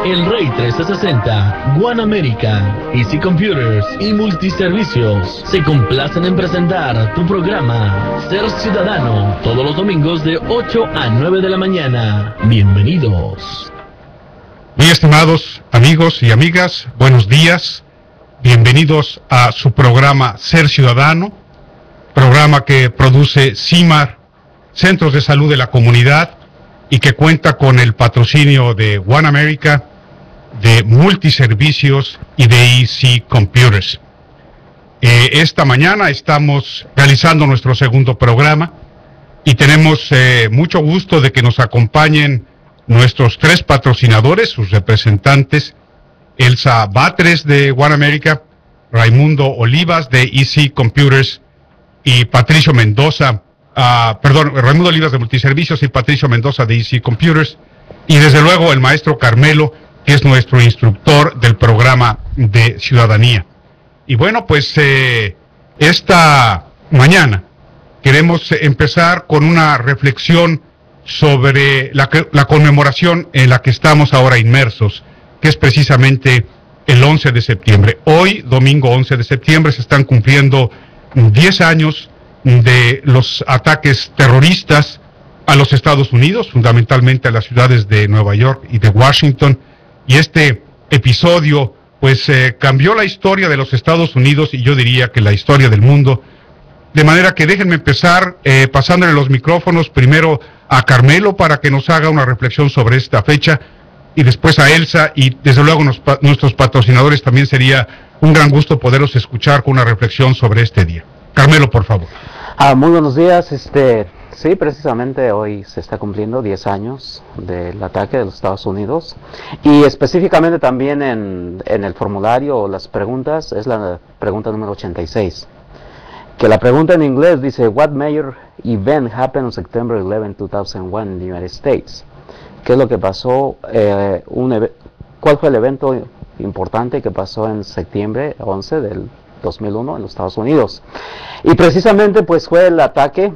El Rey 1360, One America, Easy Computers y Multiservicios se complacen en presentar tu programa Ser Ciudadano todos los domingos de 8 a 9 de la mañana. Bienvenidos. Muy estimados amigos y amigas, buenos días. Bienvenidos a su programa Ser Ciudadano, programa que produce CIMAR, Centros de Salud de la Comunidad, y que cuenta con el patrocinio de One America, de Multiservicios y de Easy Computers. Esta mañana estamos realizando nuestro segundo programa y tenemos mucho gusto de que nos acompañen nuestros tres patrocinadores, sus representantes: Elsa Batres de One America, Raimundo Olivas de Easy Computers y Patricio Mendoza, Raimundo Olivas de Multiservicios y Patricio Mendoza de Easy Computers, y desde luego el maestro Carmelo, que es nuestro instructor del programa de ciudadanía. Y bueno, pues esta mañana queremos empezar con una reflexión sobre la conmemoración en la que estamos ahora inmersos, que es precisamente el 11 de septiembre. Hoy, domingo 11 de septiembre, se están cumpliendo 10 años de los ataques terroristas a los Estados Unidos, fundamentalmente a las ciudades de Nueva York y de Washington, y este episodio pues cambió la historia de los Estados Unidos y yo diría que la historia del mundo. De manera que déjenme empezar pasándole los micrófonos primero a Carmelo para que nos haga una reflexión sobre esta fecha, y después a Elsa, y desde luego nuestros patrocinadores. También sería un gran gusto poderlos escuchar con una reflexión sobre este día. Carmelo, por favor. Muy buenos días. Sí, precisamente hoy se está cumpliendo 10 años del ataque de los Estados Unidos, y específicamente también en el formulario o las preguntas es la pregunta número 86, que la pregunta en inglés dice: What major event happened on September 11, 2001 in the United States? ¿Qué es lo que pasó? ¿Cuál fue el evento importante que pasó en septiembre 11 del 2001 en los Estados Unidos? Y precisamente pues fue el ataque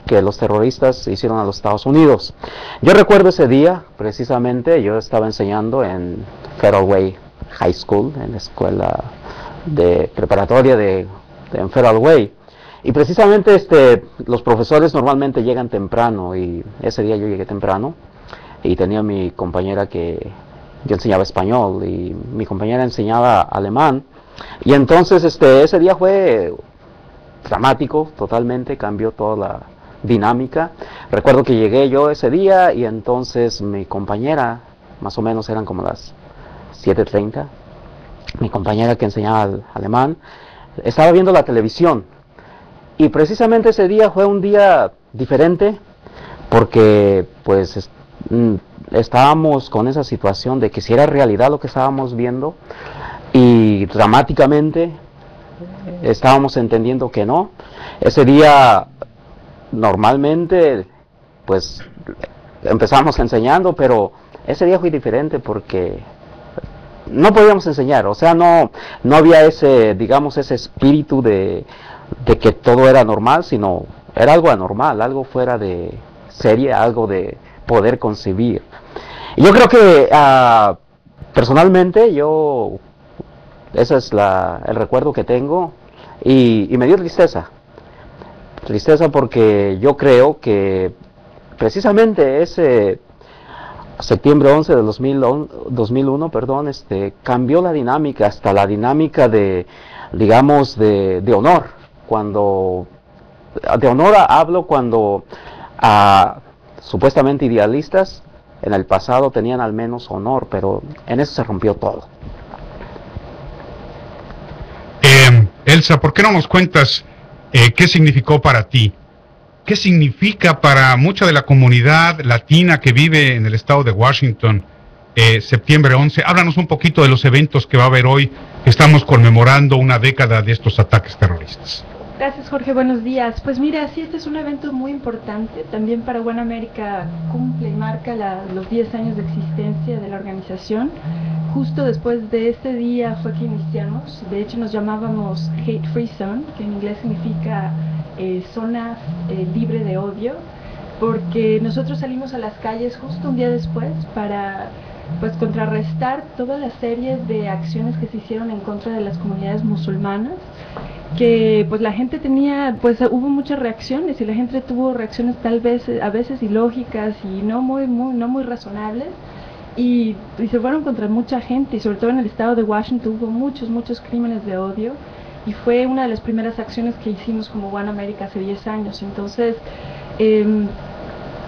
que los terroristas hicieron a los Estados Unidos. Yo recuerdo ese día, precisamente yo estaba enseñando en Federal Way High School, en la escuela de preparatoria en Federal Way, y precisamente los profesores normalmente llegan temprano, y ese día yo llegué temprano y tenía mi compañera que yo enseñaba español y mi compañera enseñaba alemán. Y entonces ese día fue dramático, totalmente cambió toda la dinámica. Recuerdo que llegué yo ese día y entonces mi compañera, más o menos eran como las 7:30, mi compañera que enseñaba alemán, estaba viendo la televisión. Y precisamente ese día fue un día diferente porque pues estábamos con esa situación de que si era realidad lo que estábamos viendo, y dramáticamente estábamos entendiendo que no. Ese día normalmente pues empezamos enseñando, pero ese día fue diferente porque no podíamos enseñar, o sea, no había ese espíritu de que todo era normal, sino era algo anormal, algo fuera de serie, algo de poder concebir. Y yo creo que personalmente ese es el recuerdo que tengo, y me dio tristeza porque yo creo que precisamente ese septiembre 11 de 2001, cambió la dinámica, hasta la dinámica de honor. De honor hablo cuando supuestamente idealistas en el pasado tenían al menos honor, pero en eso se rompió todo. Elsa, ¿por qué no nos cuentas qué significó para ti? ¿Qué significa para mucha de la comunidad latina que vive en el estado de Washington septiembre 11? Háblanos un poquito de los eventos que va a haber hoy, que estamos conmemorando una década de estos ataques terroristas. Gracias, Jorge, buenos días. Pues mira, sí, este es un evento muy importante, también para One America cumple y marca los 10 años de existencia de la organización. Justo después de este día fue que iniciamos, de hecho nos llamábamos Hate Free Zone, que en inglés significa zona libre de odio, porque nosotros salimos a las calles justo un día después para pues contrarrestar toda la serie de acciones que se hicieron en contra de las comunidades musulmanas, que pues la gente tenía, pues hubo muchas reacciones y la gente tuvo reacciones tal vez a veces ilógicas y no muy razonables, y se fueron contra mucha gente, y sobre todo en el estado de Washington hubo muchos crímenes de odio, y fue una de las primeras acciones que hicimos como One America hace 10 años. Entonces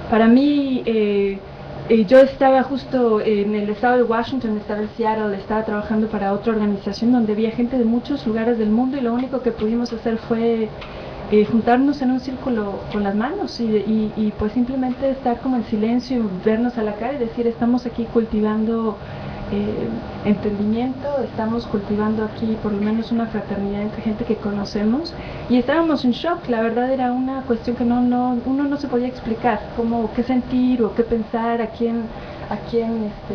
para mí yo estaba justo en el estado de Washington, estaba en Seattle, estaba trabajando para otra organización donde había gente de muchos lugares del mundo, y lo único que pudimos hacer fue juntarnos en un círculo con las manos y pues simplemente estar como en silencio y vernos a la cara y decir: estamos aquí cultivando entendimiento, estamos cultivando aquí por lo menos una fraternidad entre gente que conocemos, y estábamos en shock. La verdad era una cuestión que uno no se podía explicar, como qué sentir o qué pensar, a quién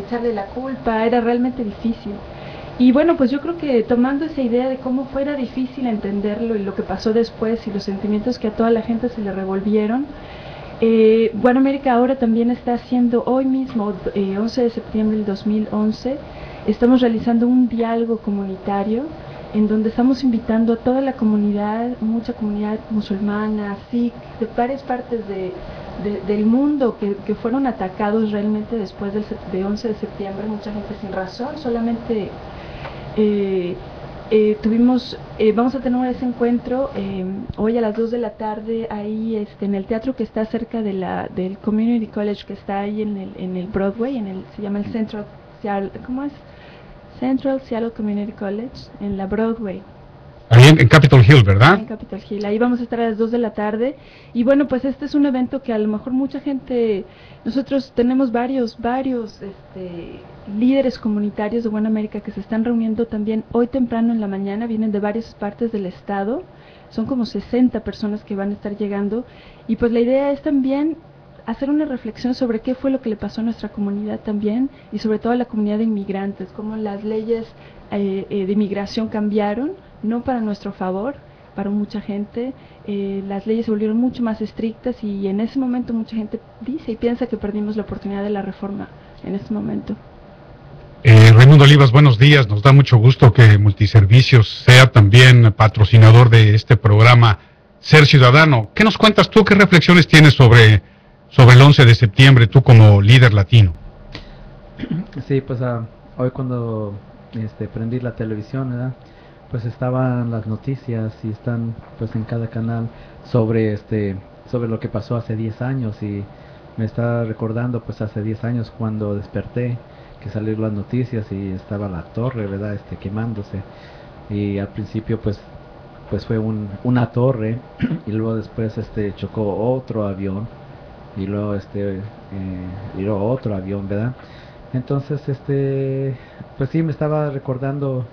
echarle la culpa. Era realmente difícil. Y bueno, pues yo creo que tomando esa idea de cómo fuera difícil entenderlo y lo que pasó después y los sentimientos que a toda la gente se le revolvieron, One America ahora también está haciendo, hoy mismo, 11 de septiembre del 2011, estamos realizando un diálogo comunitario en donde estamos invitando a toda la comunidad, mucha comunidad musulmana, sikh, de varias partes del mundo que fueron atacados realmente después de 11 de septiembre, mucha gente sin razón, solamente vamos a tener ese encuentro hoy a las 2 de la tarde ahí en el teatro que está cerca del Community College, que está ahí en el Broadway, se llama el Central Seattle, ¿cómo es? Central Seattle Community College, en la Broadway. Ahí en Capitol Hill, ¿verdad? En Capitol Hill, ahí vamos a estar a las 2 de la tarde. Y bueno, pues este es un evento que a lo mejor mucha gente, nosotros tenemos varios líderes comunitarios de One America que se están reuniendo también hoy temprano en la mañana, vienen de varias partes del estado, son como 60 personas que van a estar llegando, y pues la idea es también hacer una reflexión sobre qué fue lo que le pasó a nuestra comunidad también, y sobre todo a la comunidad de inmigrantes, cómo las leyes de inmigración cambiaron, no para nuestro favor, para mucha gente. Las leyes se volvieron mucho más estrictas, y en ese momento mucha gente dice y piensa que perdimos la oportunidad de la reforma en este momento. Raimundo Olivas, buenos días. Nos da mucho gusto que Multiservicios sea también patrocinador de este programa Ser Ciudadano. ¿Qué nos cuentas tú? ¿Qué reflexiones tienes sobre el 11 de septiembre, tú como líder latino? Sí, pues hoy cuando prendí la televisión, ¿verdad?, pues estaban las noticias y están pues en cada canal sobre lo que pasó hace 10 años, y me está recordando pues hace 10 años cuando desperté, que salieron las noticias y estaba la torre, ¿verdad?, quemándose, y al principio pues fue una torre y luego después chocó otro avión y luego otro avión, ¿verdad? Entonces pues sí, me estaba recordando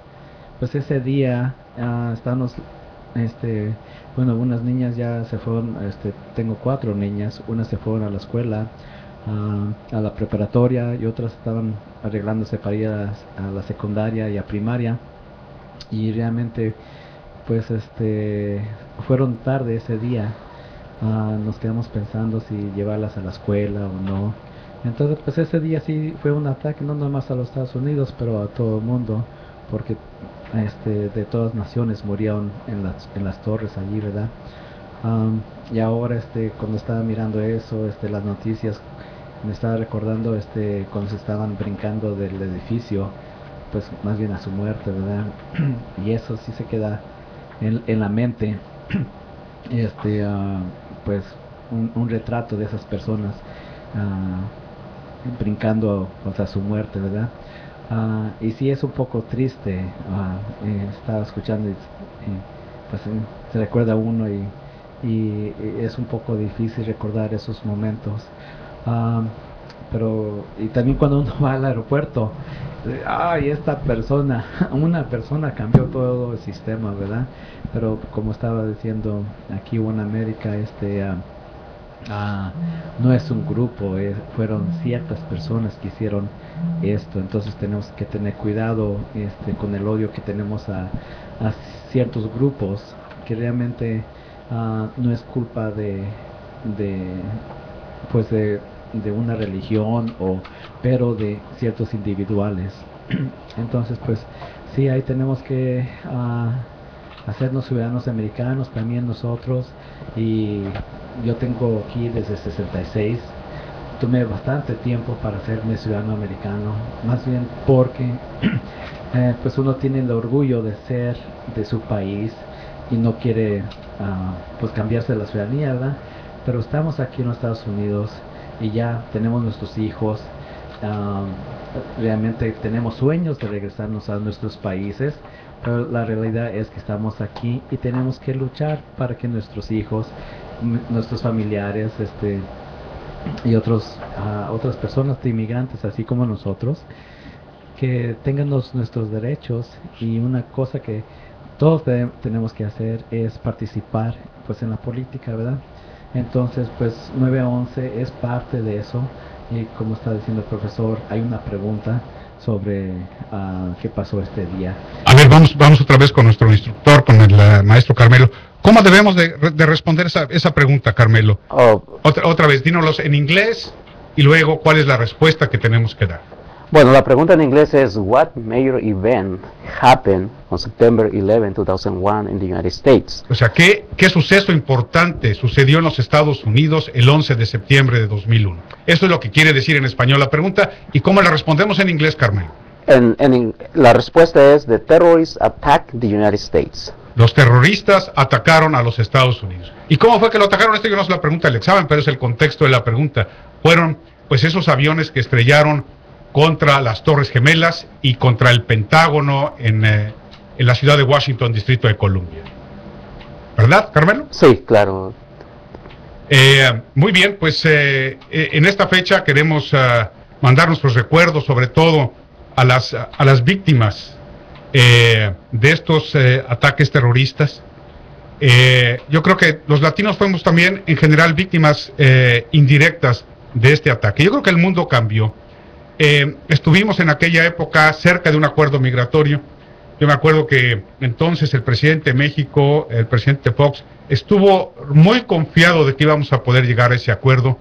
pues ese día. Estábamos bueno, unas niñas ya se fueron, tengo 4 niñas, unas se fueron a la escuela, a la preparatoria, y otras estaban arreglándose para ir a la secundaria y a primaria, y realmente pues fueron tarde ese día. Nos quedamos pensando si llevarlas a la escuela o no. Entonces pues ese día sí fue un ataque, no nomás a los Estados Unidos, pero a todo el mundo, porque de todas naciones murieron en las torres allí, ¿verdad? Y ahora cuando estaba mirando eso, las noticias, me estaba recordando cuando se estaban brincando del edificio, pues más bien a su muerte, ¿verdad? Y eso sí se queda en la mente. Pues un retrato de esas personas brincando contra su muerte, ¿verdad? Y sí es un poco triste. Estaba escuchando y pues se recuerda uno, y es un poco difícil recordar esos momentos. Pero y también cuando uno va al aeropuerto, una persona cambió todo el sistema, ¿verdad? Pero como estaba diciendo aquí, One America no es un grupo, fueron ciertas personas que hicieron esto. Entonces tenemos que tener cuidado con el odio que tenemos a ciertos grupos, que realmente no es culpa de de una religión, pero de ciertos individuales. Entonces, pues sí, ahí tenemos que hacernos ciudadanos americanos también nosotros. Y yo tengo aquí desde 66. Tomé bastante tiempo para hacerme ciudadano americano, más bien porque pues uno tiene el orgullo de ser de su país y no quiere pues cambiarse la ciudadanía, ¿verdad? Pero estamos aquí en los Estados Unidos y ya tenemos nuestros hijos. Realmente tenemos sueños de regresarnos a nuestros países, pero la realidad es que estamos aquí y tenemos que luchar para que nuestros hijos, nuestros familiares, y otras personas de inmigrantes, así como nosotros, que tengan nuestros derechos. Y una cosa que todos tenemos que hacer es participar pues en la política, ¿verdad? Entonces, pues 9 a 11 es parte de eso. Y como está diciendo el profesor, hay una pregunta sobre qué pasó este día. A ver, vamos otra vez con nuestro instructor, con el maestro Carmelo. ¿Cómo debemos de responder esa pregunta, Carmelo? Otra vez, dínoslos en inglés y luego cuál es la respuesta que tenemos que dar. Bueno, la pregunta en inglés es What major event happened on September 11, 2001 in the United States? O sea, ¿qué suceso importante sucedió en los Estados Unidos el 11 de septiembre de 2001? Eso es lo que quiere decir en español la pregunta. ¿Y cómo la respondemos en inglés, Carmelo? La respuesta es The terrorists attacked the United States. Los terroristas atacaron a los Estados Unidos. ¿Y cómo fue que lo atacaron? Esto yo no es la pregunta del examen, pero es el contexto de la pregunta. Fueron pues esos aviones que estrellaron contra las Torres Gemelas y contra el Pentágono en la ciudad de Washington, Distrito de Columbia. ¿Verdad, Carmelo? Sí, claro. Muy bien, pues en esta fecha queremos mandar nuestros recuerdos, sobre todo a las víctimas de estos ataques terroristas. Yo creo que los latinos fuimos también en general víctimas indirectas de este ataque. Yo creo que el mundo cambió. Estuvimos en aquella época cerca de un acuerdo migratorio. Yo me acuerdo que entonces el presidente de México, el presidente Fox, estuvo muy confiado de que íbamos a poder llegar a ese acuerdo.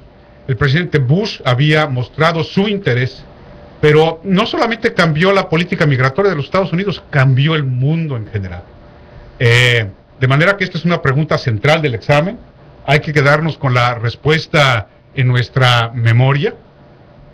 El presidente Bush había mostrado su interés, pero no solamente cambió la política migratoria de los Estados Unidos, cambió el mundo en general. De manera que esta es una pregunta central del examen. Hay que quedarnos con la respuesta en nuestra memoria.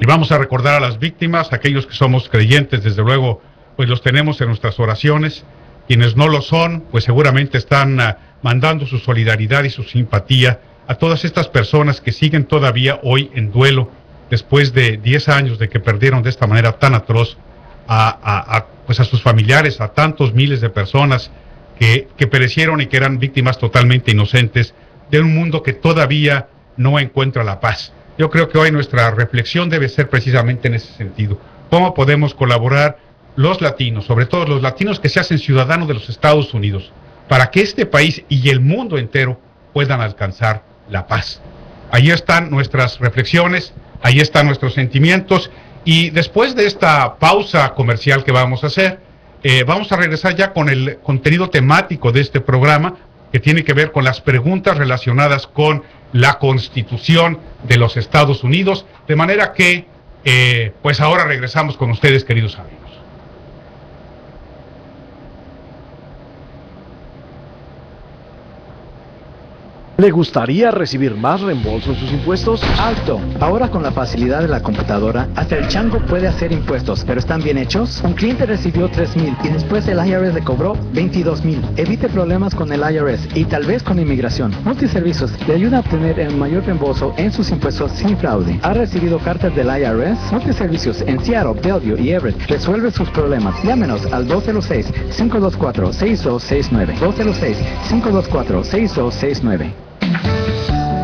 Y vamos a recordar a las víctimas, aquellos que somos creyentes, desde luego, pues los tenemos en nuestras oraciones. Quienes no lo son, pues seguramente están mandando su solidaridad y su simpatía a todas estas personas que siguen todavía hoy en duelo, después de 10 años de que perdieron de esta manera tan atroz pues a sus familiares, a tantos miles de personas que perecieron y que eran víctimas totalmente inocentes de un mundo que todavía no encuentra la paz. Yo creo que hoy nuestra reflexión debe ser precisamente en ese sentido. ¿Cómo podemos colaborar los latinos, sobre todo los latinos que se hacen ciudadanos de los Estados Unidos, para que este país y el mundo entero puedan alcanzar la paz? Ahí están nuestras reflexiones, ahí están nuestros sentimientos, y después de esta pausa comercial que vamos a hacer, vamos a regresar ya con el contenido temático de este programa, que tiene que ver con las preguntas relacionadas con la Constitución de los Estados Unidos, de manera que pues ahora regresamos con ustedes, queridos amigos. ¿Le gustaría recibir más reembolso en sus impuestos? ¡Alto! Ahora con la facilidad de la computadora, hasta el chango puede hacer impuestos, pero ¿están bien hechos? Un cliente recibió $3,000 y después el IRS le cobró $22,000. Evite problemas con el IRS y tal vez con inmigración. Multiservicios le ayuda a obtener el mayor reembolso en sus impuestos sin fraude. ¿Ha recibido cartas del IRS? Multiservicios en Seattle, Bellevue y Everett resuelve sus problemas. Llámenos al 206-524-6269. 206-524-6269.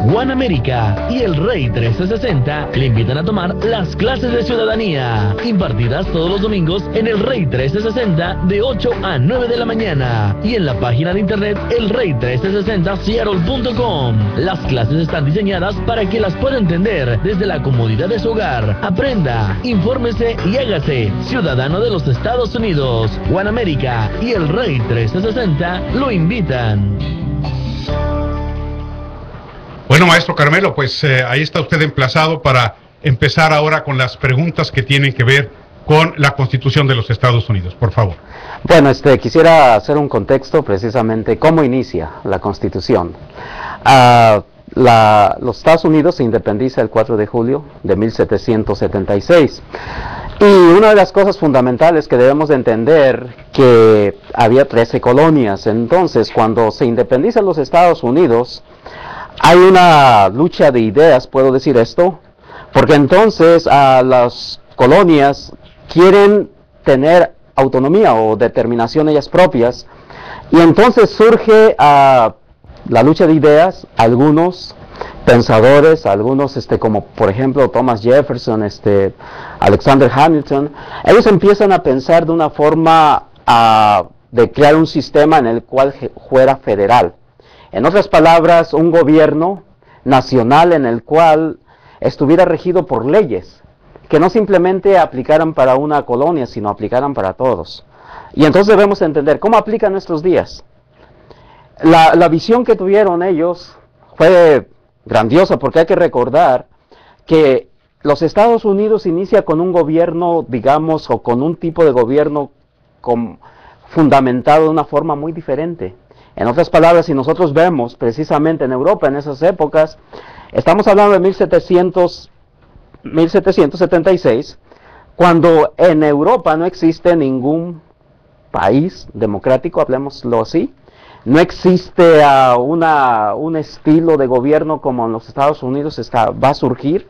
One America y el Rey 1360 le invitan a tomar las clases de ciudadanía, impartidas todos los domingos en el Rey 1360 de 8 a 9 de la mañana y en la página de internet elrey1360seattle.com. Las clases están diseñadas para que las pueda entender desde la comodidad de su hogar. Aprenda, infórmese y hágase ciudadano de los Estados Unidos. One America y el Rey 1360 lo invitan. Bueno, Bueno, maestro Carmelo, pues ahí está usted emplazado para empezar ahora con las preguntas que tienen que ver con la Constitución de los Estados Unidos, por favor. Bueno, quisiera hacer un contexto precisamente cómo inicia la Constitución. Los Estados Unidos se independiza el 4 de julio de 1776. Y una de las cosas fundamentales que debemos de entender que había 13 colonias. Entonces, cuando se independizan los Estados Unidos, hay una lucha de ideas, puedo decir esto, porque entonces las colonias quieren tener autonomía o determinación ellas propias, y entonces surge la lucha de ideas. Algunos pensadores, algunos como por ejemplo Thomas Jefferson, Alexander Hamilton, ellos empiezan a pensar de una forma de crear un sistema en el cual fuera federal. En otras palabras, un gobierno nacional en el cual estuviera regido por leyes, que no simplemente aplicaran para una colonia, sino aplicaran para todos. Y entonces debemos entender cómo aplica en nuestros días. La visión que tuvieron ellos fue grandiosa, porque hay que recordar que los Estados Unidos inicia con un gobierno, digamos, o con un tipo de gobierno fundamentado de una forma muy diferente. En otras palabras, si nosotros vemos precisamente en Europa en esas épocas, estamos hablando de 1776, cuando en Europa no existe ningún país democrático, hablemoslo así. No existe un estilo de gobierno como en los Estados Unidos va a surgir,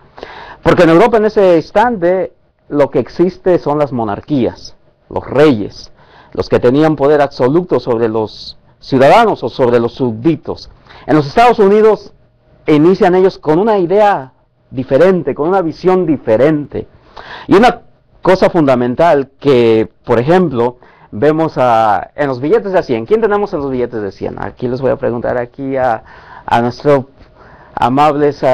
porque en Europa en ese instante lo que existe son las monarquías, los reyes, los que tenían poder absoluto sobre los ciudadanos o sobre los súbditos. En los Estados Unidos inician ellos con una idea diferente, con una visión diferente. Y una cosa fundamental que, por ejemplo, vemos en los billetes de 100. ¿Quién tenemos en los billetes de 100? Aquí les voy a preguntar aquí a nuestros amables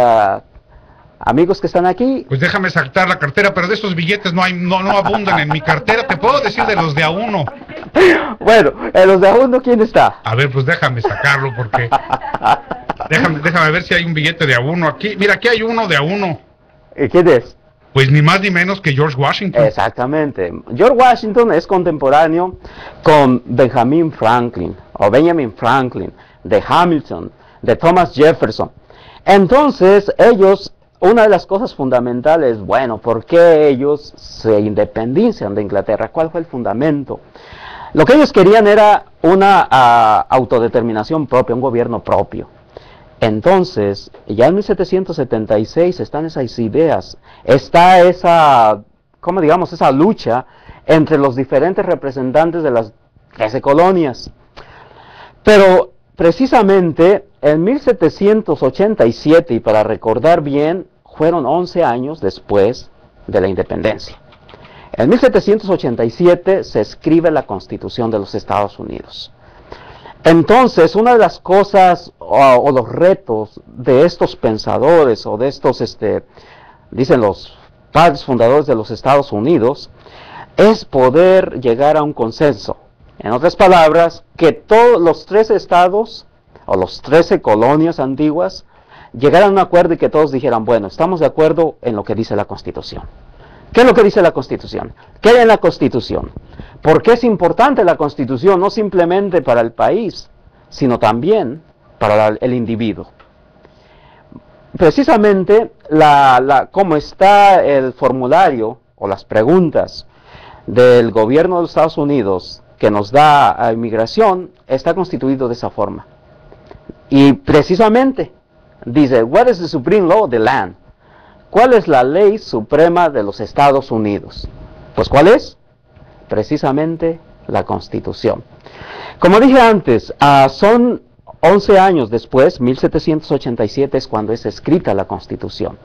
amigos que están aquí. Pues déjame saltar la cartera, pero de estos billetes no abundan en mi cartera. Te puedo decir de los de a uno. Bueno, en los de a uno, ¿quién está? A ver, pues déjame sacarlo porque... déjame ver si hay un billete de a uno aquí. Mira, aquí hay uno de a uno. ¿Quién es? Pues ni más ni menos que George Washington. Exactamente. George Washington es contemporáneo con Benjamin Franklin, de Hamilton, de Thomas Jefferson. Entonces, ellos, una de las cosas fundamentales, bueno, ¿por qué ellos se independizan de Inglaterra? ¿Cuál fue el fundamento? Lo que ellos querían era una autodeterminación propia, un gobierno propio. Entonces, ya en 1776 están esas ideas, está esa lucha entre los diferentes representantes de las 13 colonias. Pero precisamente en 1787, y para recordar bien, fueron 11 años después de la independencia. En 1787 se escribe la Constitución de los Estados Unidos. Entonces, una de las cosas o los retos de estos pensadores o de estos, dicen los padres fundadores de los Estados Unidos, es poder llegar a un consenso. En otras palabras, que todos los 13 estados o los 13 colonias antiguas llegaran a un acuerdo y que todos dijeran, bueno, estamos de acuerdo en lo que dice la Constitución. ¿Qué es lo que dice la Constitución? ¿Qué hay en la Constitución? ¿Por qué es importante la Constitución? No simplemente para el país, sino también para el individuo. Precisamente, como está el formulario o las preguntas del gobierno de los Estados Unidos que nos da a inmigración, está constituido de esa forma. Y precisamente dice, what is the supreme law of the land? ¿Cuál es la ley suprema de los Estados Unidos? Pues ¿cuál es? Precisamente la Constitución. Como dije antes, son 11 años después, 1787 es cuando es escrita la Constitución.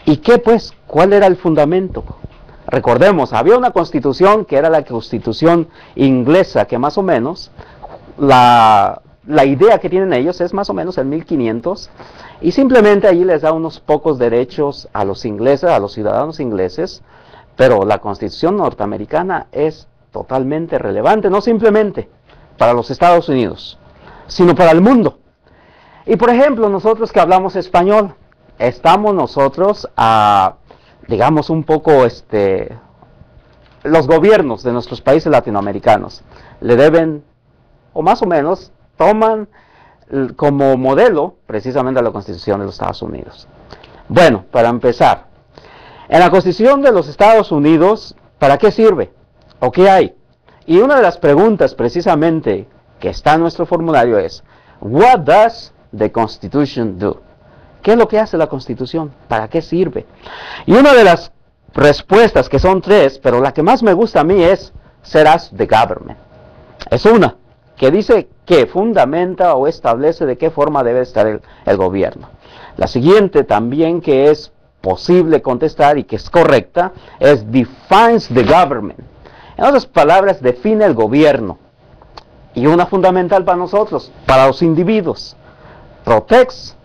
¿Y qué pues? ¿Cuál era el fundamento? Recordemos, había una Constitución que era la Constitución inglesa, que más o menos, la idea que tienen ellos es más o menos el 1500, y simplemente allí les da unos pocos derechos a los ingleses, a los ciudadanos ingleses, pero la Constitución norteamericana es totalmente relevante, no simplemente para los Estados Unidos, sino para el mundo. Y por ejemplo, nosotros que hablamos español, estamos nosotros digamos un poco, los gobiernos de nuestros países latinoamericanos le deben, o más o menos, toman como modelo precisamente la Constitución de los Estados Unidos. Bueno, para empezar, en la Constitución de los Estados Unidos, ¿para qué sirve? ¿O qué hay? Y una de las preguntas precisamente que está en nuestro formulario es, What does the Constitution do? ¿Qué es lo que hace la Constitución? ¿Para qué sirve? Y una de las respuestas, que son 3, pero la que más me gusta a mí es, set as the government. Es una, que dice que fundamenta o establece de qué forma debe estar el gobierno. La siguiente también, que es posible contestar y que es correcta, es defines the government. En otras palabras, define el gobierno. Y una fundamental para nosotros, para los individuos, protects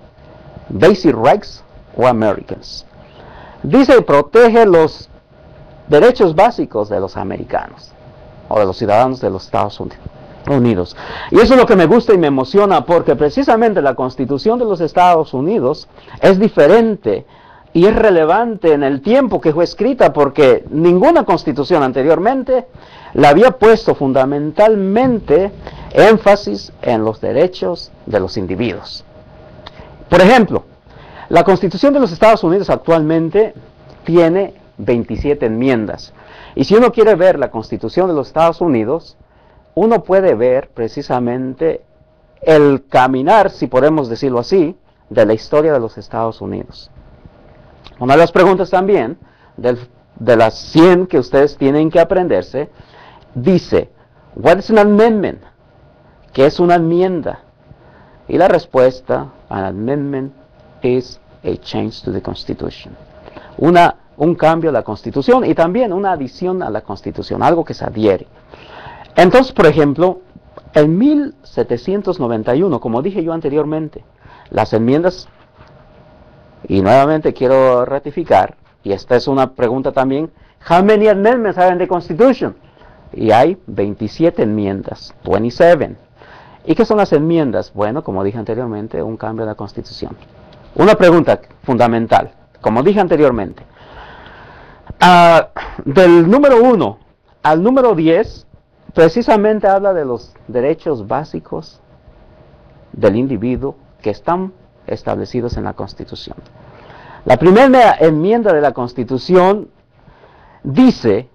basic rights of Americans. Dice, protege los derechos básicos de los americanos, o de los ciudadanos de los Estados Unidos. Y eso es lo que me gusta y me emociona, porque precisamente la Constitución de los Estados Unidos es diferente y es relevante en el tiempo que fue escrita, porque ninguna constitución anteriormente le había puesto fundamentalmente énfasis en los derechos de los individuos. Por ejemplo, la Constitución de los Estados Unidos actualmente tiene 27 enmiendas. Y si uno quiere ver la Constitución de los Estados Unidos, uno puede ver precisamente el caminar, si podemos decirlo así, de la historia de los Estados Unidos. Una de las preguntas también, de las 100 que ustedes tienen que aprenderse, dice, what is an amendment? ¿Qué es una enmienda? Y la respuesta, an amendment is a change to the Constitution. Un cambio a la Constitución y también una adición a la Constitución, algo que se adhiere. Entonces, por ejemplo, en 1791, como dije yo anteriormente, las enmiendas, y nuevamente quiero ratificar, y esta es una pregunta también, how many amendments are in the Constitution? Y hay 27 enmiendas, 27. ¿Y qué son las enmiendas? Bueno, como dije anteriormente, un cambio a la Constitución. Una pregunta fundamental, como dije anteriormente, del número 1 al número 10, precisamente habla de los derechos básicos del individuo que están establecidos en la Constitución. La primera enmienda de la Constitución dice,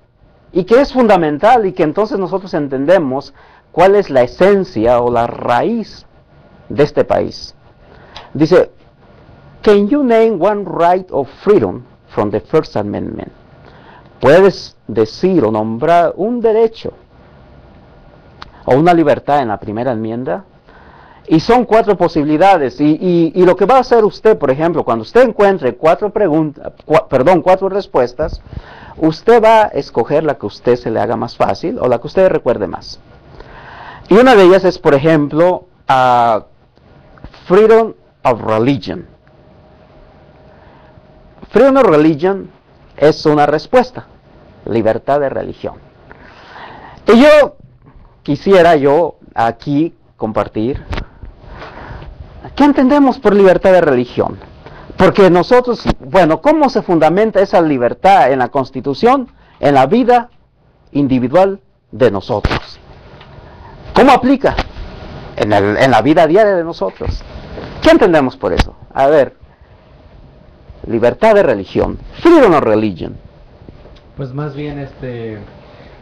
y que es fundamental y que entonces nosotros entendemos cuál es la esencia o la raíz de este país. Dice, can you name one right of freedom from the First Amendment? Puedes decir o nombrar un derecho o una libertad en la primera enmienda. Y son 4 posibilidades, y lo que va a hacer usted, por ejemplo, cuando usted encuentre 4 respuestas, usted va a escoger la que a usted se le haga más fácil, o la que usted recuerde más. Y una de ellas es, por ejemplo, freedom of religion. Freedom of religion es una respuesta, libertad de religión. Y yo quisiera aquí compartir, ¿qué entendemos por libertad de religión? Porque nosotros, bueno, ¿cómo se fundamenta esa libertad en la Constitución, en la vida individual de nosotros? ¿Cómo aplica en la vida diaria de nosotros? ¿Qué entendemos por eso? A ver, libertad de religión, freedom of religion. Pues más bien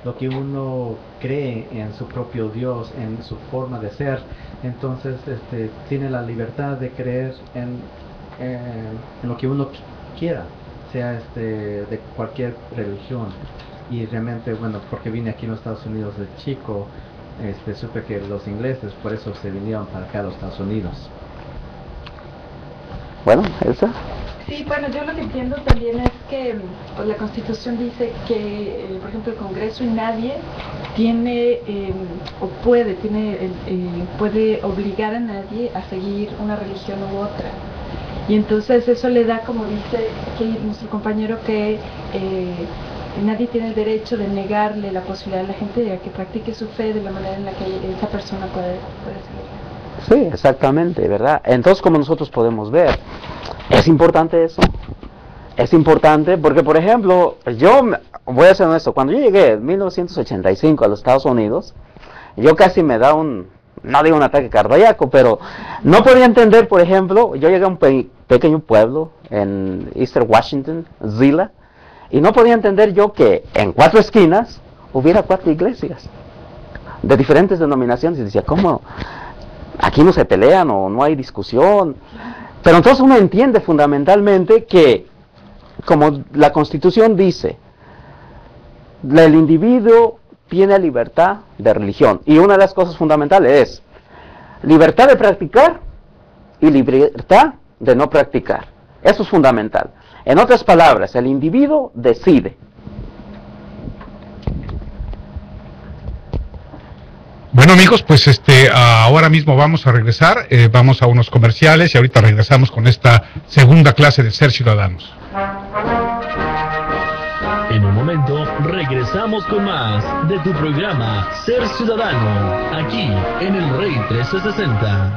lo que uno cree en su propio Dios, en su forma de ser, entonces tiene la libertad de creer en lo que uno quiera, sea de cualquier religión. Y realmente, bueno, porque vine aquí en los Estados Unidos de chico, supe que los ingleses por eso se vinieron para acá a los Estados Unidos. Bueno, Elsa. Sí, bueno, yo lo que entiendo también es que pues, la Constitución dice que, por ejemplo, el Congreso y nadie tiene o puede obligar a nadie a seguir una religión u otra. Y entonces eso le da, como dice aquí nuestro compañero, que nadie tiene el derecho de negarle la posibilidad a la gente de que practique su fe de la manera en la que esa persona puede seguirla. Sí, exactamente, ¿verdad? Entonces, como nosotros podemos ver, es importante eso. Es importante porque, por ejemplo, voy a ser honesto, cuando yo llegué en 1985 a los Estados Unidos, yo casi me da no digo un ataque cardíaco, pero no podía entender, por ejemplo, yo llegué a un pequeño pueblo en Eastern Washington, Zila, y no podía entender yo que en 4 esquinas hubiera 4 iglesias de diferentes denominaciones, y decía, ¿cómo? Aquí no se pelean o no hay discusión. Pero entonces uno entiende fundamentalmente que, como la Constitución dice, el individuo tiene libertad de religión. Y una de las cosas fundamentales es libertad de practicar y libertad de no practicar. Eso es fundamental. En otras palabras, el individuo decide. Bueno, amigos, pues ahora mismo vamos a regresar, vamos a unos comerciales y ahorita regresamos con esta segunda clase de Ser Ciudadanos. En un momento regresamos con más de tu programa Ser Ciudadano, aquí en el Rey 1360.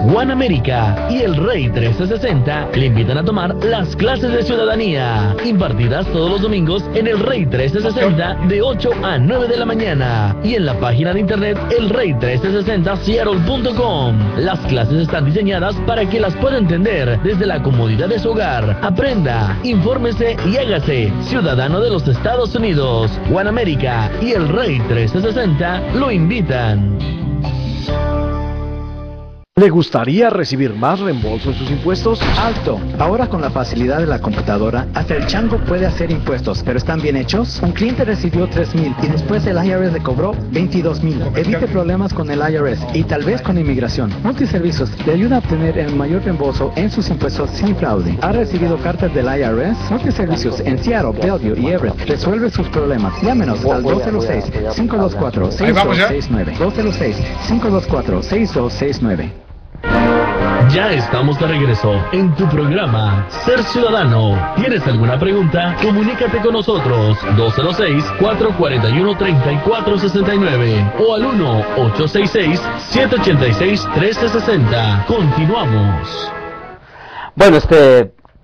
One América y el Rey 1360 le invitan a tomar las clases de ciudadanía, impartidas todos los domingos en el Rey 1360 de 8 a 9 de la mañana y en la página de internet elrey1360seattle.com. Las clases están diseñadas para que las pueda entender desde la comodidad de su hogar. Aprenda, infórmese y hágase ciudadano de los Estados Unidos. One América y el Rey 1360 lo invitan. ¿Le gustaría recibir más reembolso en sus impuestos? ¡Alto! Ahora con la facilidad de la computadora, hasta el chango puede hacer impuestos, pero ¿están bien hechos? Un cliente recibió 3,000 y después el IRS le cobró 22,000. Evite problemas con el IRS y tal vez con inmigración. Multiservicios le ayuda a obtener el mayor reembolso en sus impuestos sin fraude. ¿Ha recibido cartas del IRS? Multiservicios en Seattle, Bellevue y Everett resuelve sus problemas. Llámenos al 206-524-6269. 206-524-6269. Ya estamos de regreso en tu programa Ser Ciudadano. ¿Tienes alguna pregunta? Comunícate con nosotros 206-441-3469 o al 1-866-786-1360. Continuamos. Bueno,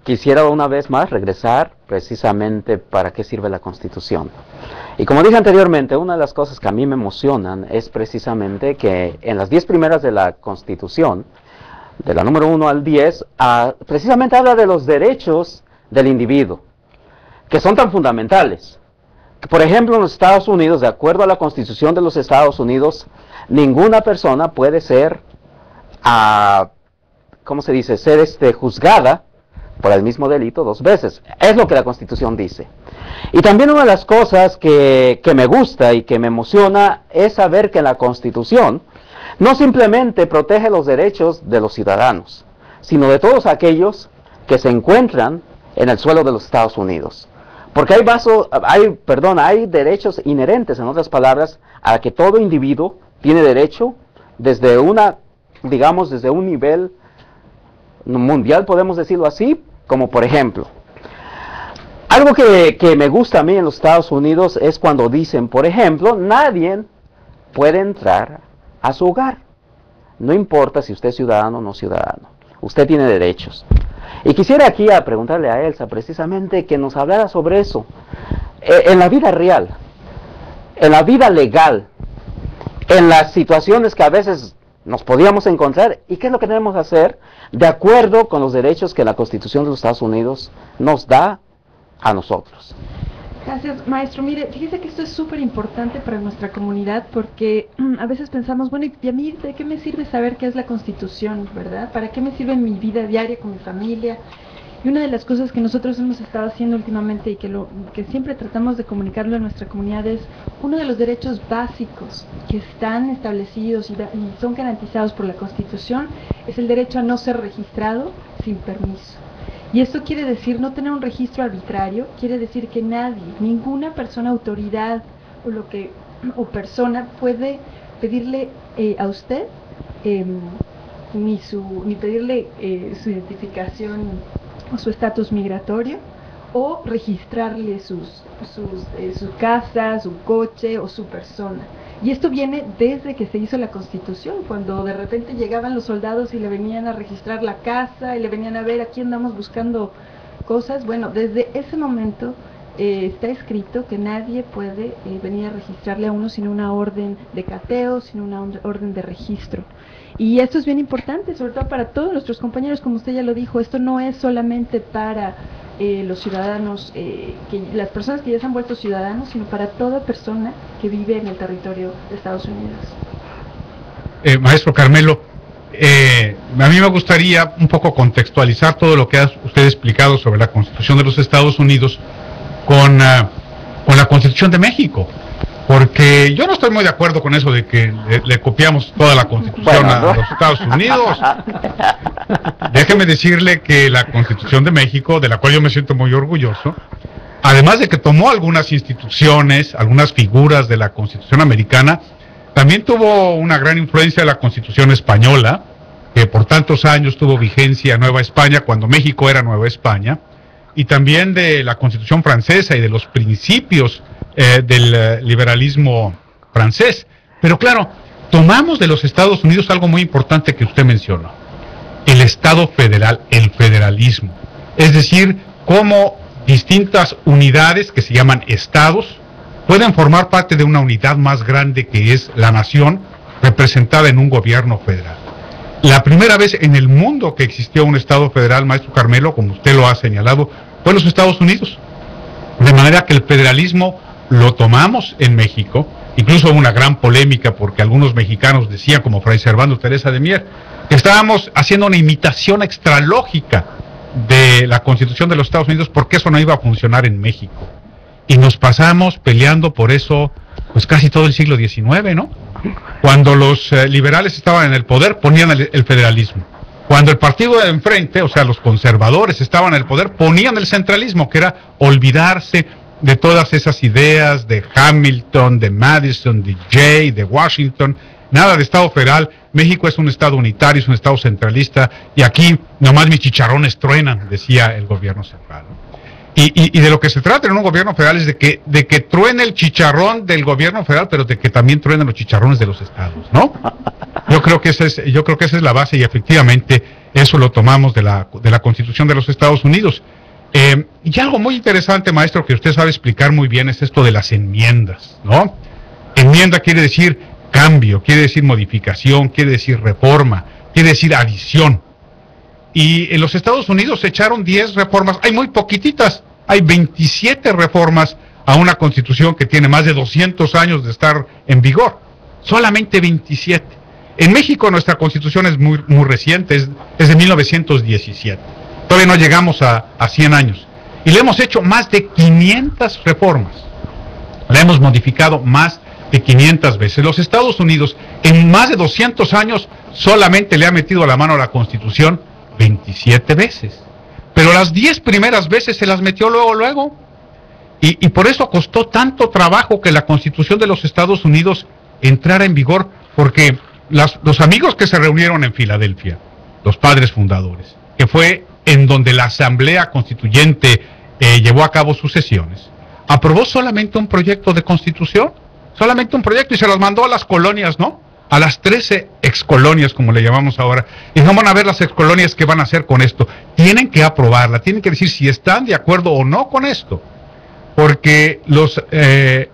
quisiera una vez más regresar precisamente para qué sirve la Constitución. Y como dije anteriormente, una de las cosas que a mí me emocionan es precisamente que en las 10 primeras de la Constitución, de la número 1 al 10, precisamente habla de los derechos del individuo, que son tan fundamentales. Por ejemplo, en los Estados Unidos, de acuerdo a la Constitución de los Estados Unidos, ninguna persona puede ser, ¿cómo se dice?, ser juzgada por el mismo delito 2 veces. Es lo que la Constitución dice. Y también una de las cosas que me gusta y que me emociona es saber que la Constitución no simplemente protege los derechos de los ciudadanos, sino de todos aquellos que se encuentran en el suelo de los Estados Unidos. Porque hay derechos inherentes, en otras palabras, a que todo individuo tiene derecho desde desde un nivel mundial, podemos decirlo así, como por ejemplo, algo que me gusta a mí en los Estados Unidos es cuando dicen, por ejemplo, nadie puede entrar a su hogar. No importa si usted es ciudadano o no ciudadano. Usted tiene derechos. Y quisiera aquí preguntarle a Elsa precisamente que nos hablara sobre eso. En la vida real, en la vida legal, en las situaciones que a veces nos podíamos encontrar, y qué es lo que tenemos que hacer de acuerdo con los derechos que la Constitución de los Estados Unidos nos da a nosotros. Gracias, maestro. Mire, fíjese que esto es súper importante para nuestra comunidad porque a veces pensamos, bueno, ¿y a mí de qué me sirve saber qué es la Constitución, verdad? ¿Para qué me sirve en mi vida diaria con mi familia? Y una de las cosas que nosotros hemos estado haciendo últimamente y que siempre tratamos de comunicarlo a nuestra comunidad es uno de los derechos básicos que están establecidos y son garantizados por la Constitución es el derecho a no ser registrado sin permiso. Y esto quiere decir no tener un registro arbitrario, quiere decir que nadie, ninguna persona, autoridad o persona puede pedirle a usted ni pedirle su identificación o su estatus migratorio o registrarle su casa, su coche o su persona. Y esto viene desde que se hizo la Constitución, cuando de repente llegaban los soldados y le venían a registrar la casa, y le venían a ver, aquí andamos buscando cosas. Bueno, desde ese momento está escrito que nadie puede venir a registrarle a uno sin una orden de cateo, sin una orden de registro. Y esto es bien importante, sobre todo para todos nuestros compañeros, como usted ya lo dijo. Esto no es solamente para los ciudadanos, las personas que ya se han vuelto ciudadanos, sino para toda persona que vive en el territorio de Estados Unidos. Maestro Carmelo, a mí me gustaría un poco contextualizar todo lo que ha usted explicado sobre la Constitución de los Estados Unidos con la Constitución de México, porque yo no estoy muy de acuerdo con eso de que le copiamos toda la Constitución a los Estados Unidos. Déjeme decirle que la Constitución de México, de la cual yo me siento muy orgulloso, además de que tomó algunas instituciones, algunas figuras de la Constitución americana, también tuvo una gran influencia de la Constitución española, que por tantos años tuvo vigencia en Nueva España, cuando México era Nueva España, y también de la Constitución francesa y de los principios del liberalismo francés. Pero claro, tomamos de los Estados Unidos algo muy importante que usted mencionó: el Estado federal, el federalismo. Es decir, cómo distintas unidades que se llaman estados pueden formar parte de una unidad más grande que es la nación, representada en un gobierno federal. La primera vez en el mundo que existió un Estado federal, maestro Carmelo, como usted lo ha señalado, fue en los Estados Unidos. De manera que el federalismo lo tomamos en México. Incluso hubo una gran polémica porque algunos mexicanos decían, como Fray Servando Teresa de Mier, que estábamos haciendo una imitación extralógica de la Constitución de los Estados Unidos, porque eso no iba a funcionar en México. Y nos pasamos peleando por eso pues casi todo el siglo XIX, ¿no? Cuando los liberales estaban en el poder, ponían el federalismo. Cuando el partido de enfrente, o sea, los conservadores, estaban en el poder, ponían el centralismo, que era olvidarse de todas esas ideas de Hamilton, de Madison, de Jay, de Washington. Nada de Estado federal. México es un Estado unitario, es un Estado centralista, y aquí nomás mis chicharrones truenan, decía el gobierno central, ¿no? Y de lo que se trata en un gobierno federal es de que truene el chicharrón del gobierno federal, pero de que también truenen los chicharrones de los estados, ¿no? Yo creo que esa es la base, y efectivamente eso lo tomamos de la Constitución de los Estados Unidos. Y algo muy interesante, maestro, que usted sabe explicar muy bien, es esto de las enmiendas, ¿no? Enmienda quiere decir cambio, quiere decir modificación, quiere decir reforma, quiere decir adición. Y en los Estados Unidos se echaron 10 reformas, hay muy poquititas, hay 27 reformas a una Constitución que tiene más de 200 años de estar en vigor, solamente 27. En México nuestra Constitución es muy reciente, es de 1917, todavía no llegamos a 100 años, y le hemos hecho más de 500 reformas, la hemos modificado más de 500 veces. Los Estados Unidos en más de 200 años solamente le ha metido la mano a la Constitución 27 veces, pero las 10 primeras veces se las metió luego, y por eso costó tanto trabajo que la Constitución de los Estados Unidos entrara en vigor, porque los amigos que se reunieron en Filadelfia, los padres fundadores, que fue en donde la Asamblea Constituyente llevó a cabo sus sesiones, aprobó solamente un proyecto de Constitución, solamente un proyecto, y se los mandó a las colonias, ¿no? A las 13 excolonias, como le llamamos ahora, y no van a ver las excolonias que van a hacer con esto. Tienen que aprobarla, tienen que decir si están de acuerdo o no con esto, porque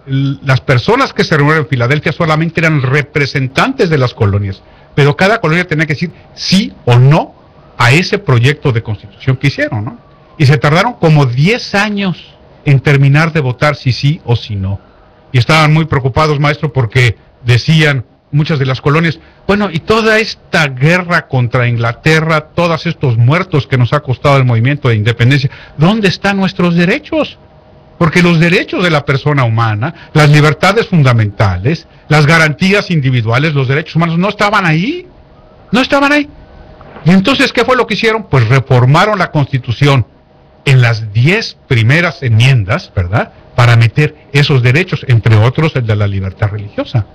las personas que se reunieron en Filadelfia solamente eran representantes de las colonias, pero cada colonia tenía que decir sí o no a ese proyecto de Constitución que hicieron, ¿no? Y se tardaron como 10 años en terminar de votar si sí o si no. Y estaban muy preocupados, maestro, porque decían muchas de las colonias, bueno, y toda esta guerra contra Inglaterra, todos estos muertos que nos ha costado el movimiento de independencia, ¿dónde están nuestros derechos? Porque los derechos de la persona humana, las libertades fundamentales, las garantías individuales, los derechos humanos, no estaban ahí, no estaban ahí. Y entonces, ¿qué fue lo que hicieron? Pues reformaron la Constitución en las 10 primeras enmiendas, ¿verdad?, para meter esos derechos, entre otros el de la libertad religiosa.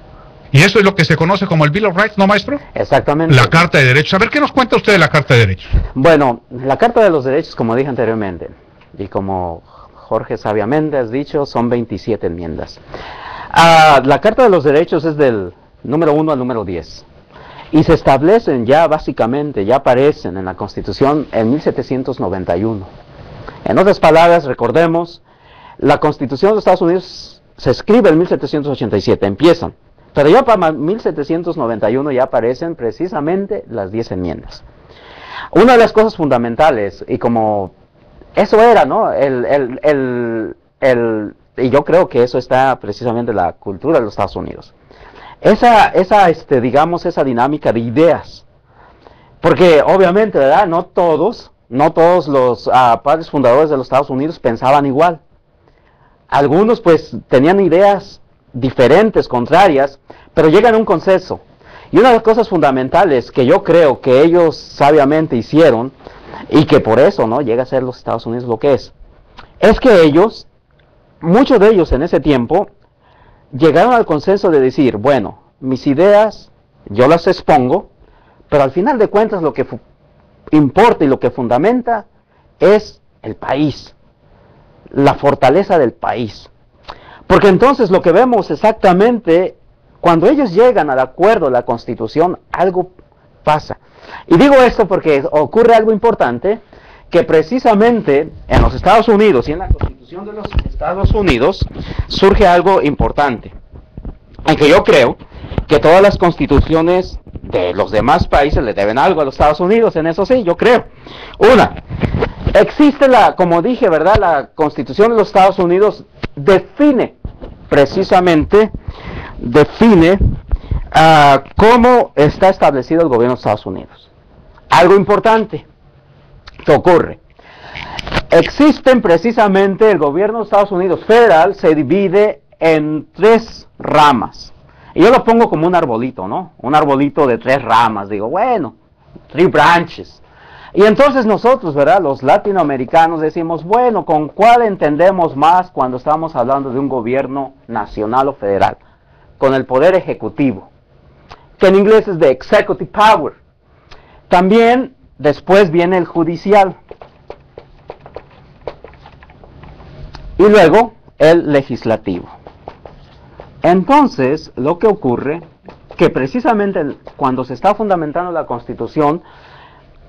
Y eso es lo que se conoce como el Bill of Rights, ¿no, maestro? Exactamente. La Carta de Derechos. A ver, ¿qué nos cuenta usted de la Carta de Derechos? Bueno, la Carta de los Derechos, como dije anteriormente, Y como Jorge sabiamente has dicho, son 27 enmiendas. La Carta de los Derechos es del número 1 al número 10. Y se establecen ya básicamente, ya aparecen en la Constitución en 1791. En otras palabras, recordemos, la Constitución de los Estados Unidos se escribe en 1787, empiezan. Pero ya para 1791 ya aparecen precisamente las 10 enmiendas. Una de las cosas fundamentales, y como eso era, ¿no? Y yo creo que eso está precisamente en la cultura de los Estados Unidos. Digamos, esa dinámica de ideas. Porque obviamente, ¿verdad? No todos los padres fundadores de los Estados Unidos pensaban igual. Algunos pues tenían ideas diferentes, contrarias, pero llegan a un consenso. Y una de las cosas fundamentales que yo creo que ellos sabiamente hicieron, y que por eso no llega a ser los Estados Unidos lo que es que ellos, muchos de ellos en ese tiempo, llegaron al consenso de decir, bueno, mis ideas yo las expongo, pero al final de cuentas lo que importa y lo que fundamenta es el país, la fortaleza del país. Porque entonces lo que vemos exactamente, cuando ellos llegan al acuerdo de la Constitución, algo pasa. Y digo esto porque ocurre algo importante, que precisamente en los Estados Unidos y en la Constitución de los Estados Unidos surge algo importante. En que yo creo que todas las constituciones de los demás países le deben algo a los Estados Unidos, en eso sí, yo creo. Una, existe como dije, ¿verdad? La Constitución de los Estados Unidos define cómo está establecido el gobierno de Estados Unidos. Algo importante que ocurre. Existen precisamente, el gobierno de Estados Unidos federal se divide en 3 ramas. Y yo lo pongo como un arbolito, ¿no? Un arbolito de 3 ramas. Digo, bueno, 3 branches. Y entonces nosotros, ¿verdad? Los latinoamericanos decimos, bueno, ¿con cuál entendemos más cuando estamos hablando de un gobierno nacional o federal? Con el poder ejecutivo, que en inglés es de executive power. También después viene el judicial. Y luego el legislativo. Entonces, lo que ocurre, que precisamente cuando se está fundamentando la Constitución,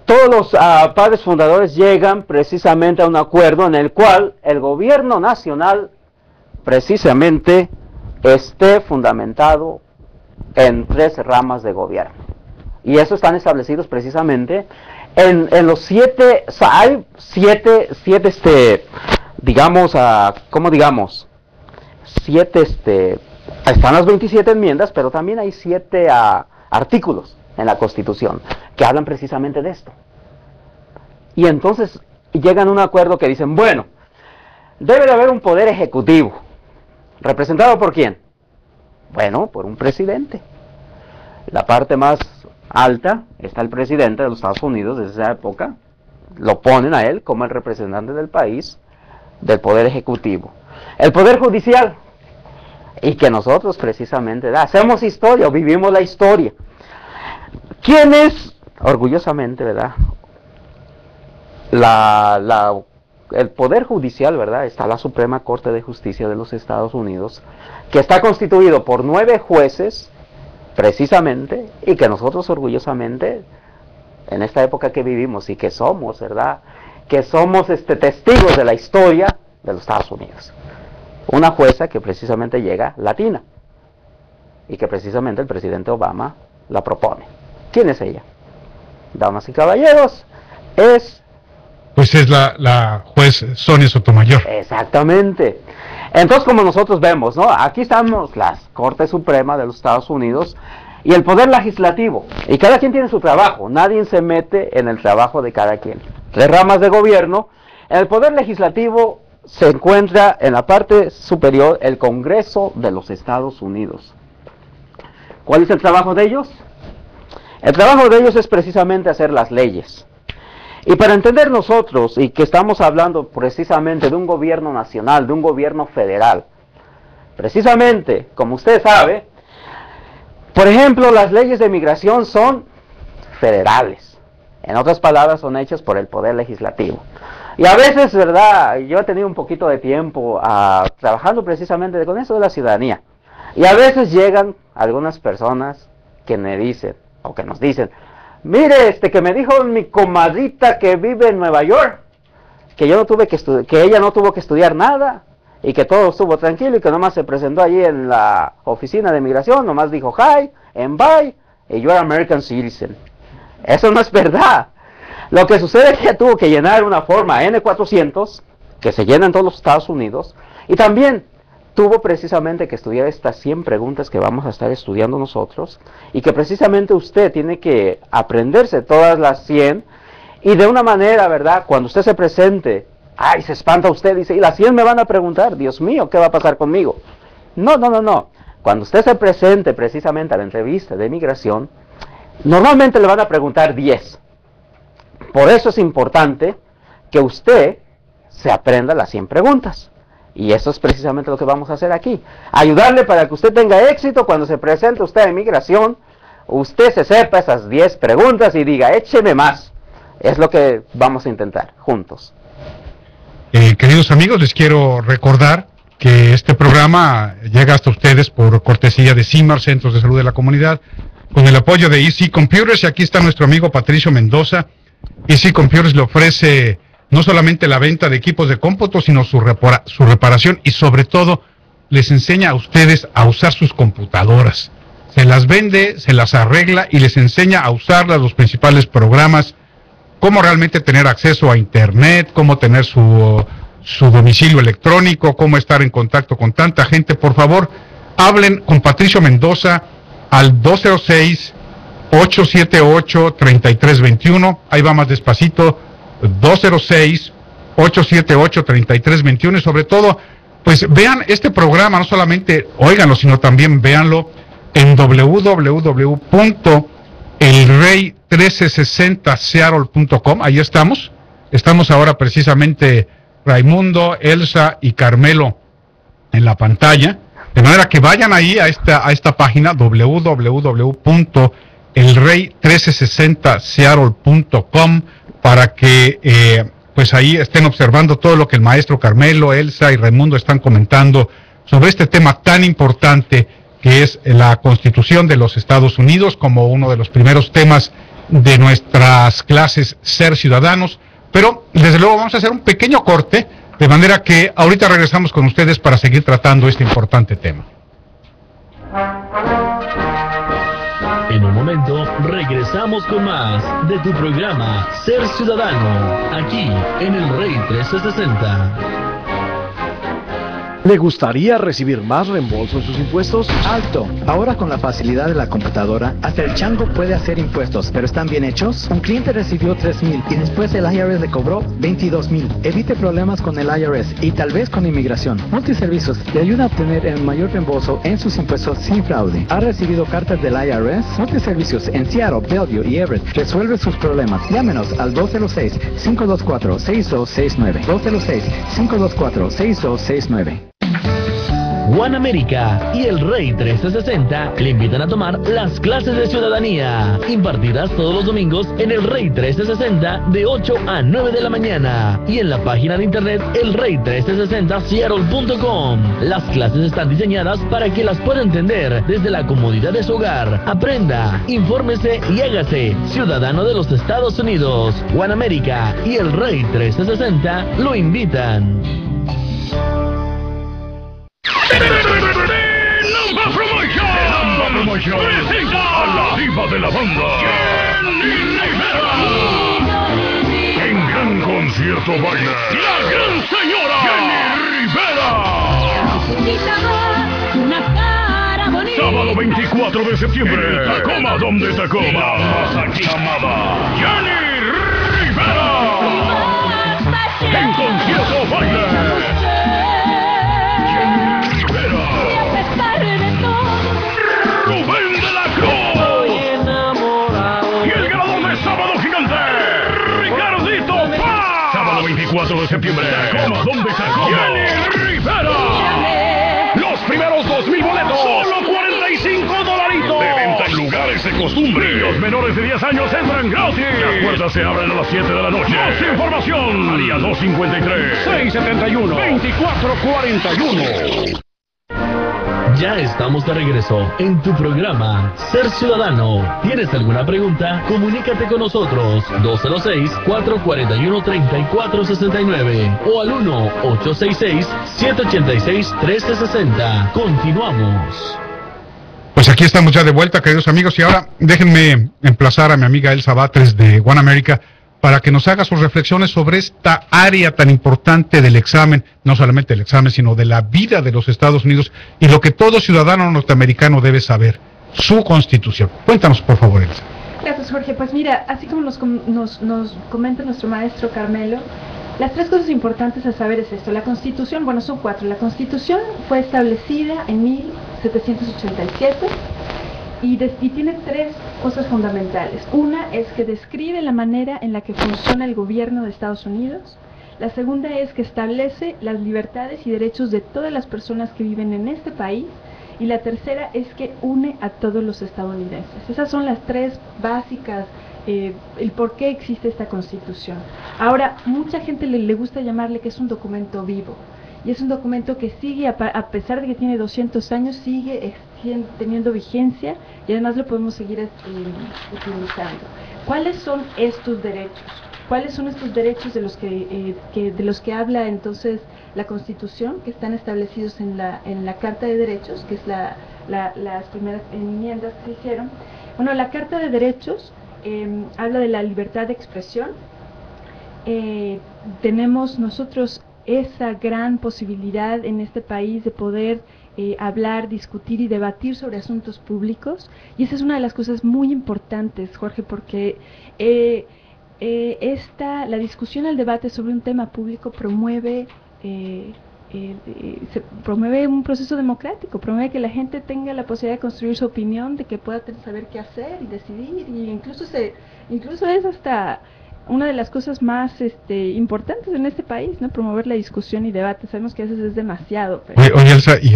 todos los padres fundadores llegan precisamente a un acuerdo en el cual el gobierno nacional precisamente esté fundamentado en 3 ramas de gobierno. Y eso están establecidos precisamente en los 7, hay 7, digamos, ¿cómo digamos? 7, están las 27 enmiendas, pero también hay 7 artículos en la Constitución que hablan precisamente de esto. Y entonces llegan a un acuerdo que dicen, bueno, debe de haber un poder ejecutivo. ¿Representado por quién? Bueno, por un presidente. La parte más alta está el presidente de los Estados Unidos desde esa época. Lo ponen a él como el representante del país, del poder ejecutivo. El poder judicial. Y que nosotros precisamente hacemos historia o vivimos la historia. ¿Quién es, orgullosamente, verdad? El poder judicial, ¿verdad? Está la Suprema Corte de Justicia de los Estados Unidos, que está constituido por 9 jueces, precisamente, y que nosotros orgullosamente, en esta época que vivimos y que somos, ¿verdad? Que somos testigos de la historia de los Estados Unidos. Una jueza que precisamente llega latina, y que precisamente el presidente Obama la propone. ¿Quién es ella? Damas y caballeros, pues es la juez Sonia Sotomayor. Exactamente. Entonces, como nosotros vemos, ¿no? Aquí estamos la Corte Suprema de los Estados Unidos y el Poder Legislativo. Y cada quien tiene su trabajo. Nadie se mete en el trabajo de cada quien. 3 ramas de gobierno. En el Poder Legislativo se encuentra en la parte superior el Congreso de los Estados Unidos. ¿Cuál es el trabajo de ellos? El trabajo de ellos es precisamente hacer las leyes. Y para entender nosotros, y que estamos hablando precisamente de un gobierno nacional, de un gobierno federal, precisamente, como usted sabe, por ejemplo, las leyes de migración son federales. En otras palabras, son hechas por el Poder Legislativo. Y a veces, ¿verdad? Yo he tenido un poquito de tiempo trabajando precisamente con eso de la ciudadanía. Y a veces llegan algunas personas que me dicen, o que nos dicen, mire, que me dijo mi comadrita que vive en Nueva York, que yo no tuve que ella no tuvo que estudiar nada, y que todo estuvo tranquilo, y que nomás se presentó allí en la oficina de migración, nomás dijo hi, and bye, y yo era American Citizen. Eso no es verdad. Lo que sucede es que ella tuvo que llenar una forma N400, que se llena en todos los Estados Unidos, y también tuvo precisamente que estudiar estas 100 preguntas que vamos a estar estudiando nosotros, y que precisamente usted tiene que aprenderse todas las 100, y de una manera, ¿verdad? Cuando usted se presente, ay, se espanta usted, dice, y las 100 me van a preguntar, Dios mío, ¿qué va a pasar conmigo? No. Cuando usted se presente precisamente a la entrevista de migración, normalmente le van a preguntar 10. Por eso es importante que usted se aprenda las 100 preguntas. Y eso es precisamente lo que vamos a hacer aquí. Ayudarle para que usted tenga éxito cuando se presente usted a inmigración. Usted se sepa esas 10 preguntas y diga, écheme más. Es lo que vamos a intentar juntos. Queridos amigos, les quiero recordar que este programa llega hasta ustedes por cortesía de CIMAR, Centros de Salud de la Comunidad, con el apoyo de Easy Computers. Y aquí está nuestro amigo Patricio Mendoza. Easy Computers le ofrece no solamente la venta de equipos de cómputo, sino su reparación, y sobre todo les enseña a ustedes a usar sus computadoras. Se las vende, se las arregla y les enseña a usarlas, los principales programas, cómo realmente tener acceso a internet, cómo tener su domicilio electrónico, cómo estar en contacto con tanta gente. Por favor, hablen con Patricio Mendoza al 206-878-3321. Ahí va más despacito, 206-878-3321. Y sobre todo, pues vean este programa, no solamente óiganlo, sino también véanlo en www.elrey1360seattle.com. Ahí estamos ahora precisamente Raimundo, Elsa y Carmelo en la pantalla, de manera que vayan ahí a esta página www.elrey1360seattle.com para que pues ahí estén observando todo lo que el maestro Carmelo, Elsa y Raimundo están comentando sobre este tema tan importante que es la Constitución de los Estados Unidos, como uno de los primeros temas de nuestras clases Ser Ciudadanos. Pero desde luego vamos a hacer un pequeño corte, de manera que ahorita regresamos con ustedes para seguir tratando este importante tema. En un momento regresamos con más de tu programa Ser Ciudadano, aquí en el Rey 1360. ¿Le gustaría recibir más reembolso en sus impuestos? ¡Alto! Ahora con la facilidad de la computadora, hasta el chango puede hacer impuestos, pero ¿están bien hechos? Un cliente recibió 3,000 y después el IRS le cobró 22,000. Evite problemas con el IRS y tal vez con inmigración. Multiservicios le ayuda a obtener el mayor reembolso en sus impuestos sin fraude. ¿Ha recibido cartas del IRS? Multiservicios en Seattle, Bellevue y Everett resuelve sus problemas. Llámenos al 206-524-6269. 206-524-6269. One America y el Rey 1360 le invitan a tomar las clases de ciudadanía, impartidas todos los domingos en el Rey 1360 de 8 a 9 de la mañana y en la página de internet elrey1360seattle.com. Las clases están diseñadas para que las pueda entender desde la comodidad de su hogar. Aprenda, infórmese y hágase ciudadano de los Estados Unidos. One America y el Rey 1360 lo invitan. Presenta a la diva de la banda, Jenny Rivera. En gran concierto baila la gran señora Jenny Rivera. Sábado 24 de septiembre, Tacoma, donde Tacoma. La más aclamada Jenny Rivera. En concierto baila Rubén de la Cruz. Y el ganador de Sábado Gigante, Ricardito Paz. Sábado 24 de septiembre, Tacoma, donde Tacoma. Jenny Rivera. Los primeros 2,000 boletos, solo $45. De venta en lugares de costumbre. Niños menores de 10 años entran gratis. Las puertas se abren a las 7 de la noche. Más información. Área 253-671-2441. Ya estamos de regreso en tu programa Ser Ciudadano. ¿Tienes alguna pregunta? Comunícate con nosotros 206-441-3469 o al 1-866-786-1360. Continuamos. Pues aquí estamos ya de vuelta, queridos amigos, y ahora déjenme emplazar a mi amiga Elsa Batres de One America para que nos haga sus reflexiones sobre esta área tan importante del examen, no solamente del examen, sino de la vida de los Estados Unidos y lo que todo ciudadano norteamericano debe saber, su Constitución. Cuéntanos, por favor, Elsa. Gracias, Jorge. Pues mira, así como nos comenta nuestro maestro Carmelo, las tres cosas importantes a saber es esto. La Constitución, bueno, son cuatro. La Constitución fue establecida en 1787 y tiene tres cosas fundamentales. Una es que describe la manera en la que funciona el gobierno de Estados Unidos. La segunda es que establece las libertades y derechos de todas las personas que viven en este país. Y la tercera es que une a todos los estadounidenses. Esas son las tres básicas, el por qué existe esta Constitución. Ahora, mucha gente le gusta llamarle que es un documento vivo. Y es un documento que sigue, a pesar de que tiene 200 años, sigue teniendo vigencia y además lo podemos seguir utilizando. ¿Cuáles son estos derechos? ¿Cuáles son estos derechos de los que habla entonces la Constitución, que están establecidos en la Carta de Derechos, que es las primeras enmiendas que se hicieron? Bueno, la Carta de Derechos habla de la libertad de expresión. Tenemos nosotros esa gran posibilidad en este país de poder hablar, discutir y debatir sobre asuntos públicos, y esa es una de las cosas muy importantes, Jorge, porque la discusión, el debate sobre un tema público promueve un proceso democrático, promueve que la gente tenga la posibilidad de construir su opinión, de que pueda saber qué hacer y decidir, y incluso es hasta una de las cosas más importantes en este país, ¿no? Promover la discusión y debate. Sabemos que a veces es demasiado. Pero... Oye, Elsa, y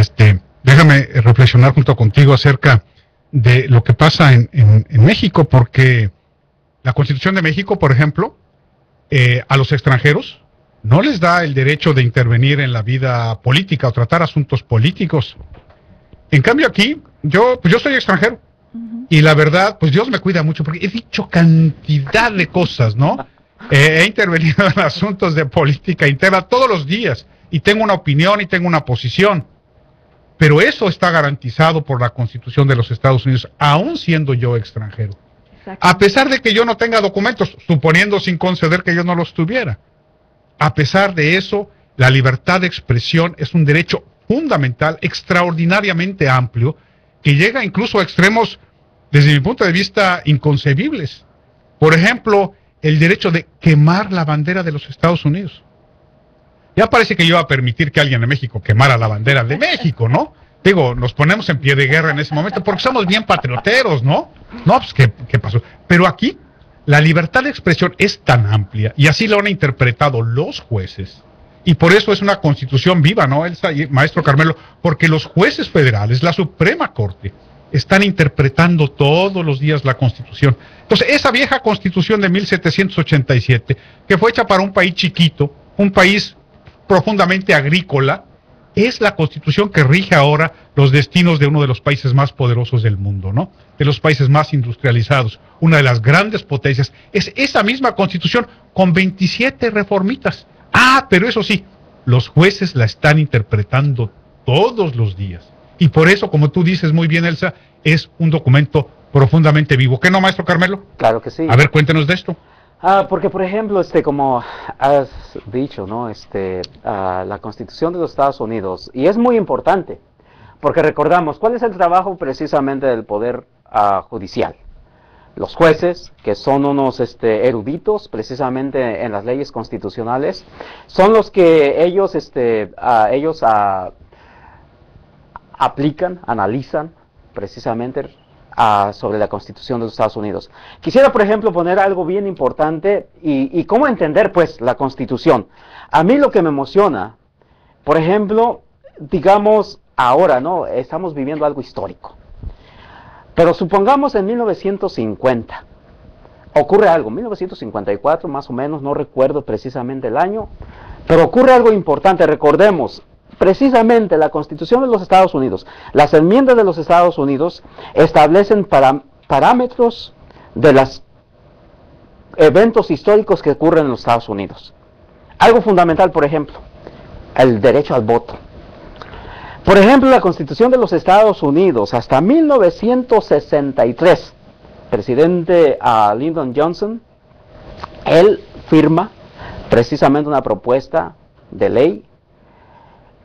déjame reflexionar junto contigo acerca de lo que pasa en México, porque la Constitución de México, por ejemplo, a los extranjeros no les da el derecho de intervenir en la vida política o tratar asuntos políticos. En cambio aquí, yo soy extranjero. Y la verdad, pues Dios me cuida mucho, porque he dicho cantidad de cosas, ¿no? He intervenido en asuntos de política interna todos los días, y tengo una opinión y tengo una posición. Pero eso está garantizado por la Constitución de los Estados Unidos, aún siendo yo extranjero. A pesar de que yo no tenga documentos, suponiendo sin conceder que yo no los tuviera. A pesar de eso, la libertad de expresión es un derecho fundamental, extraordinariamente amplio, que llega incluso a extremos, desde mi punto de vista, inconcebibles. Por ejemplo, el derecho de quemar la bandera de los Estados Unidos. Ya parece que yo iba a permitir que alguien de México quemara la bandera de México, ¿no? Digo, nos ponemos en pie de guerra en ese momento porque somos bien patrioteros, ¿no? No, pues, ¿qué pasó? Pero aquí, la libertad de expresión es tan amplia, y así lo han interpretado los jueces, y por eso es una Constitución viva, ¿no, Elsa y maestro Carmelo? Porque los jueces federales, la Suprema Corte, están interpretando todos los días la Constitución. Entonces, esa vieja Constitución de 1787, que fue hecha para un país chiquito, un país profundamente agrícola, es la Constitución que rige ahora los destinos de uno de los países más poderosos del mundo, ¿no? De los países más industrializados, una de las grandes potencias. Es esa misma Constitución con 27 reformitas. Ah, pero eso sí, los jueces la están interpretando todos los días. Y por eso, como tú dices muy bien, Elsa, es un documento profundamente vivo. ¿Qué no, maestro Carmelo? Claro que sí. A ver, cuéntenos de esto. Porque, por ejemplo, como has dicho, ¿no? La Constitución de los Estados Unidos, y es muy importante, porque recordamos, ¿cuál es el trabajo precisamente del Poder Judicial? Los jueces, que son unos eruditos precisamente en las leyes constitucionales, son los que ellos aplican, analizan precisamente sobre la Constitución de los Estados Unidos. Quisiera, por ejemplo, poner algo bien importante y cómo entender, pues, la Constitución. A mí lo que me emociona, por ejemplo, digamos, ahora, ¿no? Estamos viviendo algo histórico. Pero supongamos en 1950, ocurre algo, 1954 más o menos, no recuerdo precisamente el año, pero ocurre algo importante. Recordemos, precisamente la Constitución de los Estados Unidos, las enmiendas de los Estados Unidos establecen parámetros de los eventos históricos que ocurren en los Estados Unidos. Algo fundamental, por ejemplo, el derecho al voto. Por ejemplo, la Constitución de los Estados Unidos, hasta 1963, presidente Lyndon Johnson, él firma precisamente una propuesta de ley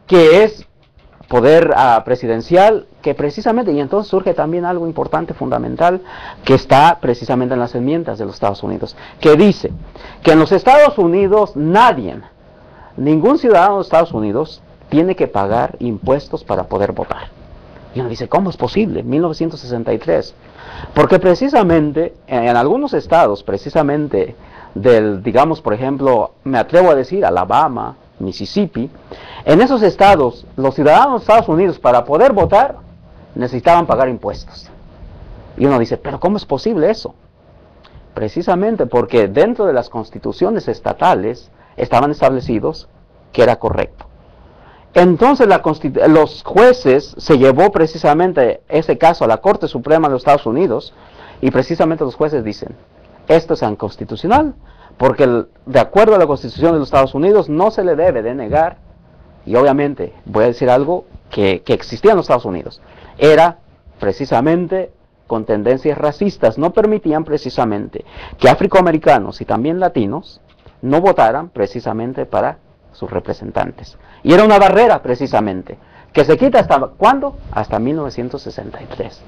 que es poder presidencial, que precisamente, y entonces surge también algo importante, fundamental, que está precisamente en las enmiendas de los Estados Unidos, que dice que en los Estados Unidos ningún ciudadano de los Estados Unidos tiene que pagar impuestos para poder votar. Y uno dice, ¿cómo es posible? 1963. Porque precisamente en algunos estados, precisamente digamos, por ejemplo, me atrevo a decir Alabama, Mississippi, en esos estados, los ciudadanos de Estados Unidos para poder votar necesitaban pagar impuestos. Y uno dice, ¿pero cómo es posible eso? Precisamente porque dentro de las constituciones estatales estaban establecidos que era correcto. Entonces los jueces se llevó precisamente ese caso a la Corte Suprema de los Estados Unidos, y precisamente los jueces dicen, esto es inconstitucional, porque de acuerdo a la Constitución de los Estados Unidos no se le debe de negar, y obviamente voy a decir algo que existía en los Estados Unidos, era precisamente con tendencias racistas, no permitían precisamente que afroamericanos y también latinos no votaran precisamente para sus representantes. Y era una barrera precisamente, que se quita ¿hasta cuándo? Hasta 1963.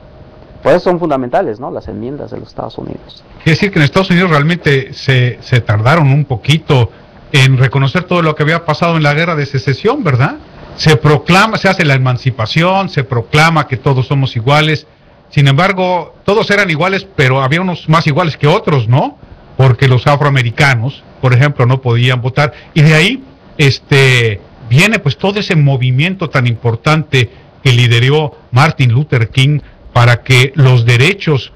Por eso son fundamentales, ¿no?, las enmiendas de los Estados Unidos. Quiere decir que en Estados Unidos realmente se tardaron un poquito en reconocer todo lo que había pasado en la guerra de secesión, ¿verdad? Se proclama, se hace la emancipación, se proclama que todos somos iguales. Sin embargo, todos eran iguales, pero había unos más iguales que otros, ¿no? Porque los afroamericanos, por ejemplo, no podían votar. Y de ahí viene pues todo ese movimiento tan importante que lideró Martin Luther King para que los derechos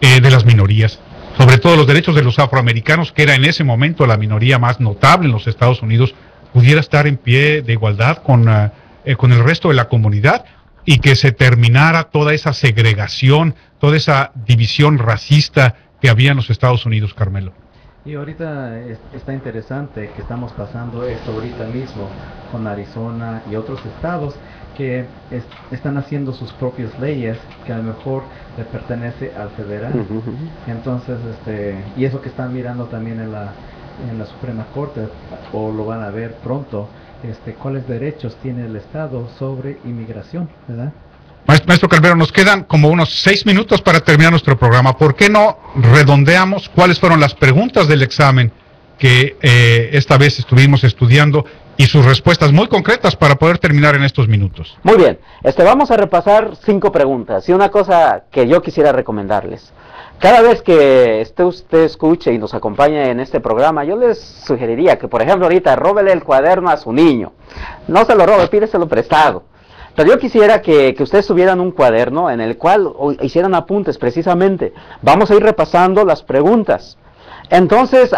de las minorías, sobre todo los derechos de los afroamericanos, que era en ese momento la minoría más notable en los Estados Unidos, pudiera estar en pie de igualdad con el resto de la comunidad, y que se terminara toda esa segregación, toda esa división racista que había en los Estados Unidos, Carmelo. Y ahorita está interesante que estamos pasando esto ahorita mismo con Arizona y otros estados que están haciendo sus propias leyes que a lo mejor le pertenece al federal. Entonces, y eso que están mirando también en la Suprema Corte, o lo van a ver pronto, cuáles derechos tiene el estado sobre inmigración, ¿verdad? Maestro Calvero, nos quedan como unos 6 minutos para terminar nuestro programa. ¿Por qué no redondeamos cuáles fueron las preguntas del examen que esta vez estuvimos estudiando y sus respuestas muy concretas para poder terminar en estos minutos? Muy bien, vamos a repasar 5 preguntas, y una cosa que yo quisiera recomendarles. Cada vez que usted escuche y nos acompañe en este programa, yo les sugeriría que, por ejemplo, ahorita róbele el cuaderno a su niño. No se lo robe, pídeselo prestado. Pero yo quisiera que ustedes tuvieran un cuaderno en el cual hicieran apuntes precisamente. Vamos a ir repasando las preguntas. Entonces,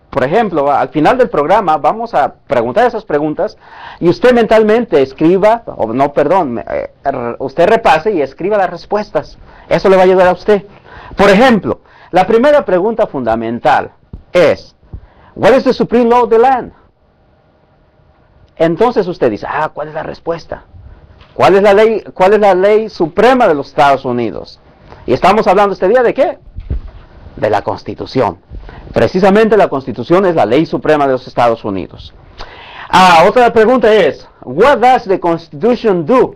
por ejemplo, al final del programa vamos a preguntar esas preguntas y usted mentalmente escriba, usted repase y escriba las respuestas. Eso le va a ayudar a usted. Por ejemplo, la primera pregunta fundamental es, ¿What is the supreme law of the land? Entonces usted dice, ¿cuál es la respuesta? ¿Cuál es la ley suprema de los Estados Unidos? Y estamos hablando este día ¿de qué? De la Constitución. Precisamente la Constitución es la ley suprema de los Estados Unidos. Otra pregunta es, what does the Constitution do?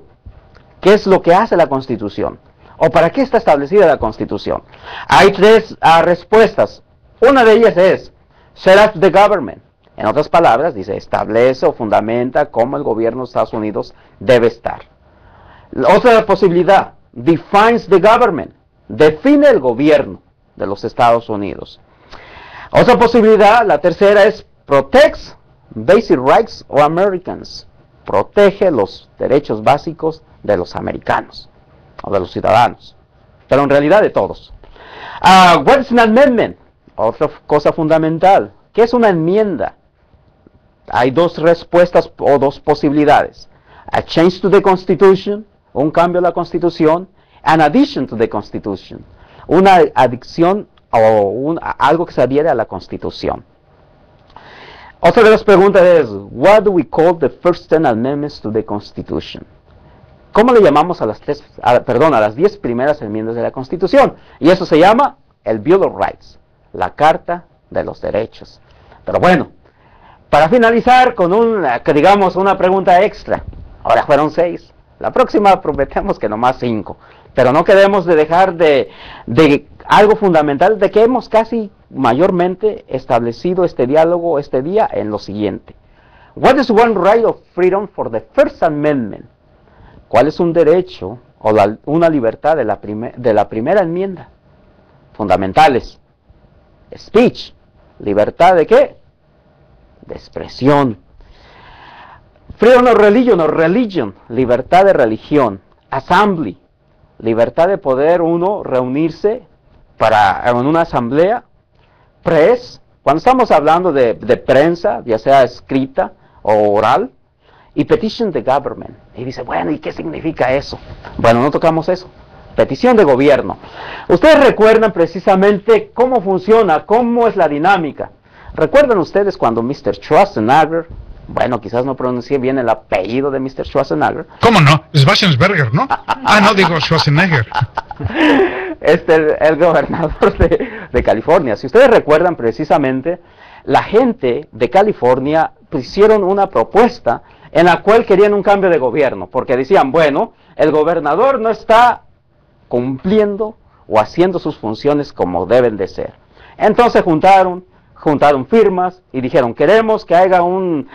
¿Qué es lo que hace la Constitución? ¿O para qué está establecida la Constitución? Hay 3 respuestas. Una de ellas es, set up the government. En otras palabras, dice, establece o fundamenta cómo el gobierno de Estados Unidos debe estar. Otra posibilidad, defines the government. Define el gobierno de los Estados Unidos. Otra posibilidad, la tercera, es protects basic rights of Americans. Protege los derechos básicos de los americanos. o de los ciudadanos, pero en realidad de todos. What is an amendment? Otra cosa fundamental. ¿Qué es una enmienda? Hay dos respuestas o dos posibilidades. A change to the Constitution, un cambio a la Constitución. An addition to the Constitution, una adición o algo que se adhiere a la Constitución. Otra de las preguntas es, what do we call the first 10 amendments to the Constitution? ¿Cómo le llamamos a las 10 primeras enmiendas de la Constitución? Y eso se llama el Bill of Rights, la Carta de los Derechos. Pero bueno, para finalizar con una pregunta extra. Ahora fueron 6. La próxima prometemos que nomás 5. Pero no queremos de dejar de algo fundamental, de que hemos casi mayormente establecido este diálogo este día en lo siguiente. What is one right of freedom for the First Amendment? ¿Cuál es un derecho o una libertad de la primera enmienda? Fundamentales. Speech. ¿Libertad de qué? De expresión. Freedom of religion. Libertad de religión. Assembly. Libertad de poder uno reunirse en una asamblea. Press. Cuando estamos hablando de prensa, ya sea escrita o oral. Y petition the government. Y dice, bueno, ¿y qué significa eso? Bueno, no tocamos eso. Petición de gobierno. Ustedes recuerdan precisamente cómo funciona, cómo es la dinámica. ¿Recuerdan ustedes cuando Mr. Schwarzenegger, bueno, quizás no pronuncié bien el apellido de Mr. Schwarzenegger? ¿Cómo no? Schwarzenegger, ¿no? No, digo Schwarzenegger. El gobernador de California. Si ustedes recuerdan precisamente, la gente de California hicieron una propuesta en la cual querían un cambio de gobierno, porque decían, bueno, el gobernador no está cumpliendo o haciendo sus funciones como deben de ser. Entonces juntaron firmas y dijeron, queremos que haya un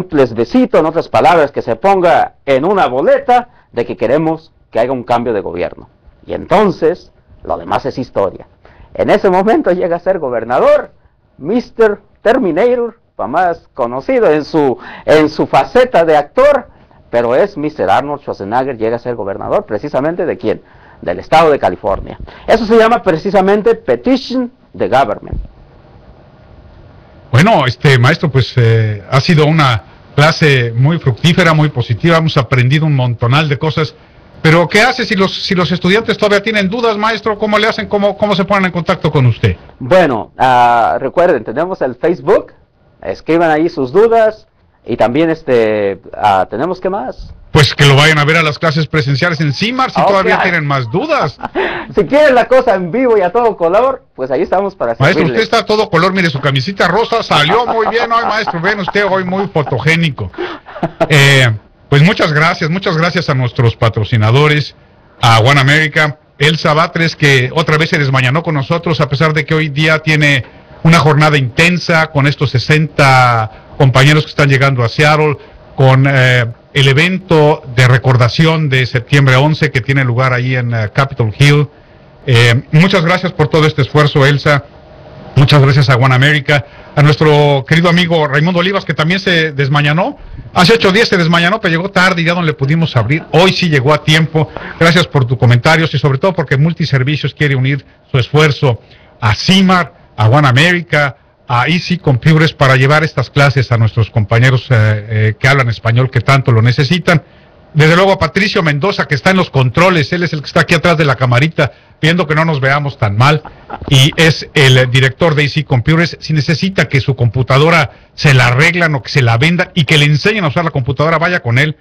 plebiscito, en otras palabras, que se ponga en una boleta de que queremos que haya un cambio de gobierno. Y entonces, lo demás es historia. En ese momento llega a ser gobernador Mr. Terminator, más conocido en su faceta de actor, pero es Mr. Arnold Schwarzenegger, llega a ser gobernador precisamente ¿de quién? Del estado de California. Eso se llama precisamente petition the government. Bueno, maestro, pues ha sido una clase muy fructífera, muy positiva, hemos aprendido un montonal de cosas, pero ¿qué hace si los estudiantes todavía tienen dudas, maestro? ¿Cómo le hacen? ¿Cómo se ponen en contacto con usted? Bueno, recuerden, tenemos el Facebook, escriban ahí sus dudas, y también tenemos ¿qué más? Pues que lo vayan a ver a las clases presenciales en CIMAR si todavía tienen más dudas. Si quieren la cosa en vivo y a todo color, pues ahí estamos para servirles. Maestro, usted está a todo color, mire, su camisita rosa salió muy bien hoy, maestro, ven usted hoy muy fotogénico. Pues muchas gracias a nuestros patrocinadores, a One America, Elsa Batres, que otra vez se desmañanó con nosotros, a pesar de que hoy día tiene una jornada intensa con estos 60 compañeros que están llegando a Seattle, con el evento de recordación de septiembre 11 que tiene lugar ahí en Capitol Hill. Muchas gracias por todo este esfuerzo, Elsa. Muchas gracias a One America, a nuestro querido amigo Raimundo Olivas, que también se desmañanó. Hace 8 días se desmañanó, pero llegó tarde y ya no le pudimos abrir. Hoy sí llegó a tiempo. Gracias por tus comentarios y sobre todo porque Multiservicios quiere unir su esfuerzo a CIMAR, a One America, a Easy Computers para llevar estas clases a nuestros compañeros que hablan español, que tanto lo necesitan. Desde luego a Patricio Mendoza, que está en los controles, él es el que está aquí atrás de la camarita, viendo que no nos veamos tan mal, y es el director de Easy Computers. Si necesita que su computadora se la arreglan o que se la vendan y que le enseñen a usar la computadora, vaya con él,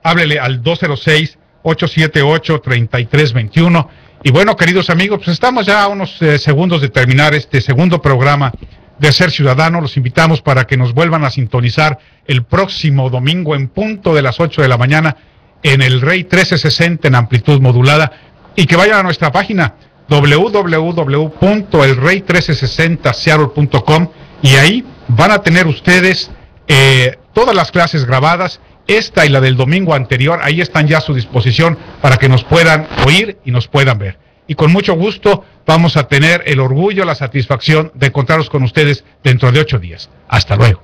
háblele al 206-878-3321. Y bueno, queridos amigos, pues estamos ya a unos segundos de terminar este segundo programa de Ser Ciudadano. Los invitamos para que nos vuelvan a sintonizar el próximo domingo en punto de las 8 de la mañana en el Rey 1360 en amplitud modulada, y que vayan a nuestra página www.elrey1360seattle.com, y ahí van a tener ustedes todas las clases grabadas, esta y la del domingo anterior. Ahí están ya a su disposición para que nos puedan oír y nos puedan ver. Y con mucho gusto vamos a tener el orgullo, la satisfacción de encontrarnos con ustedes dentro de 8 días. Hasta luego.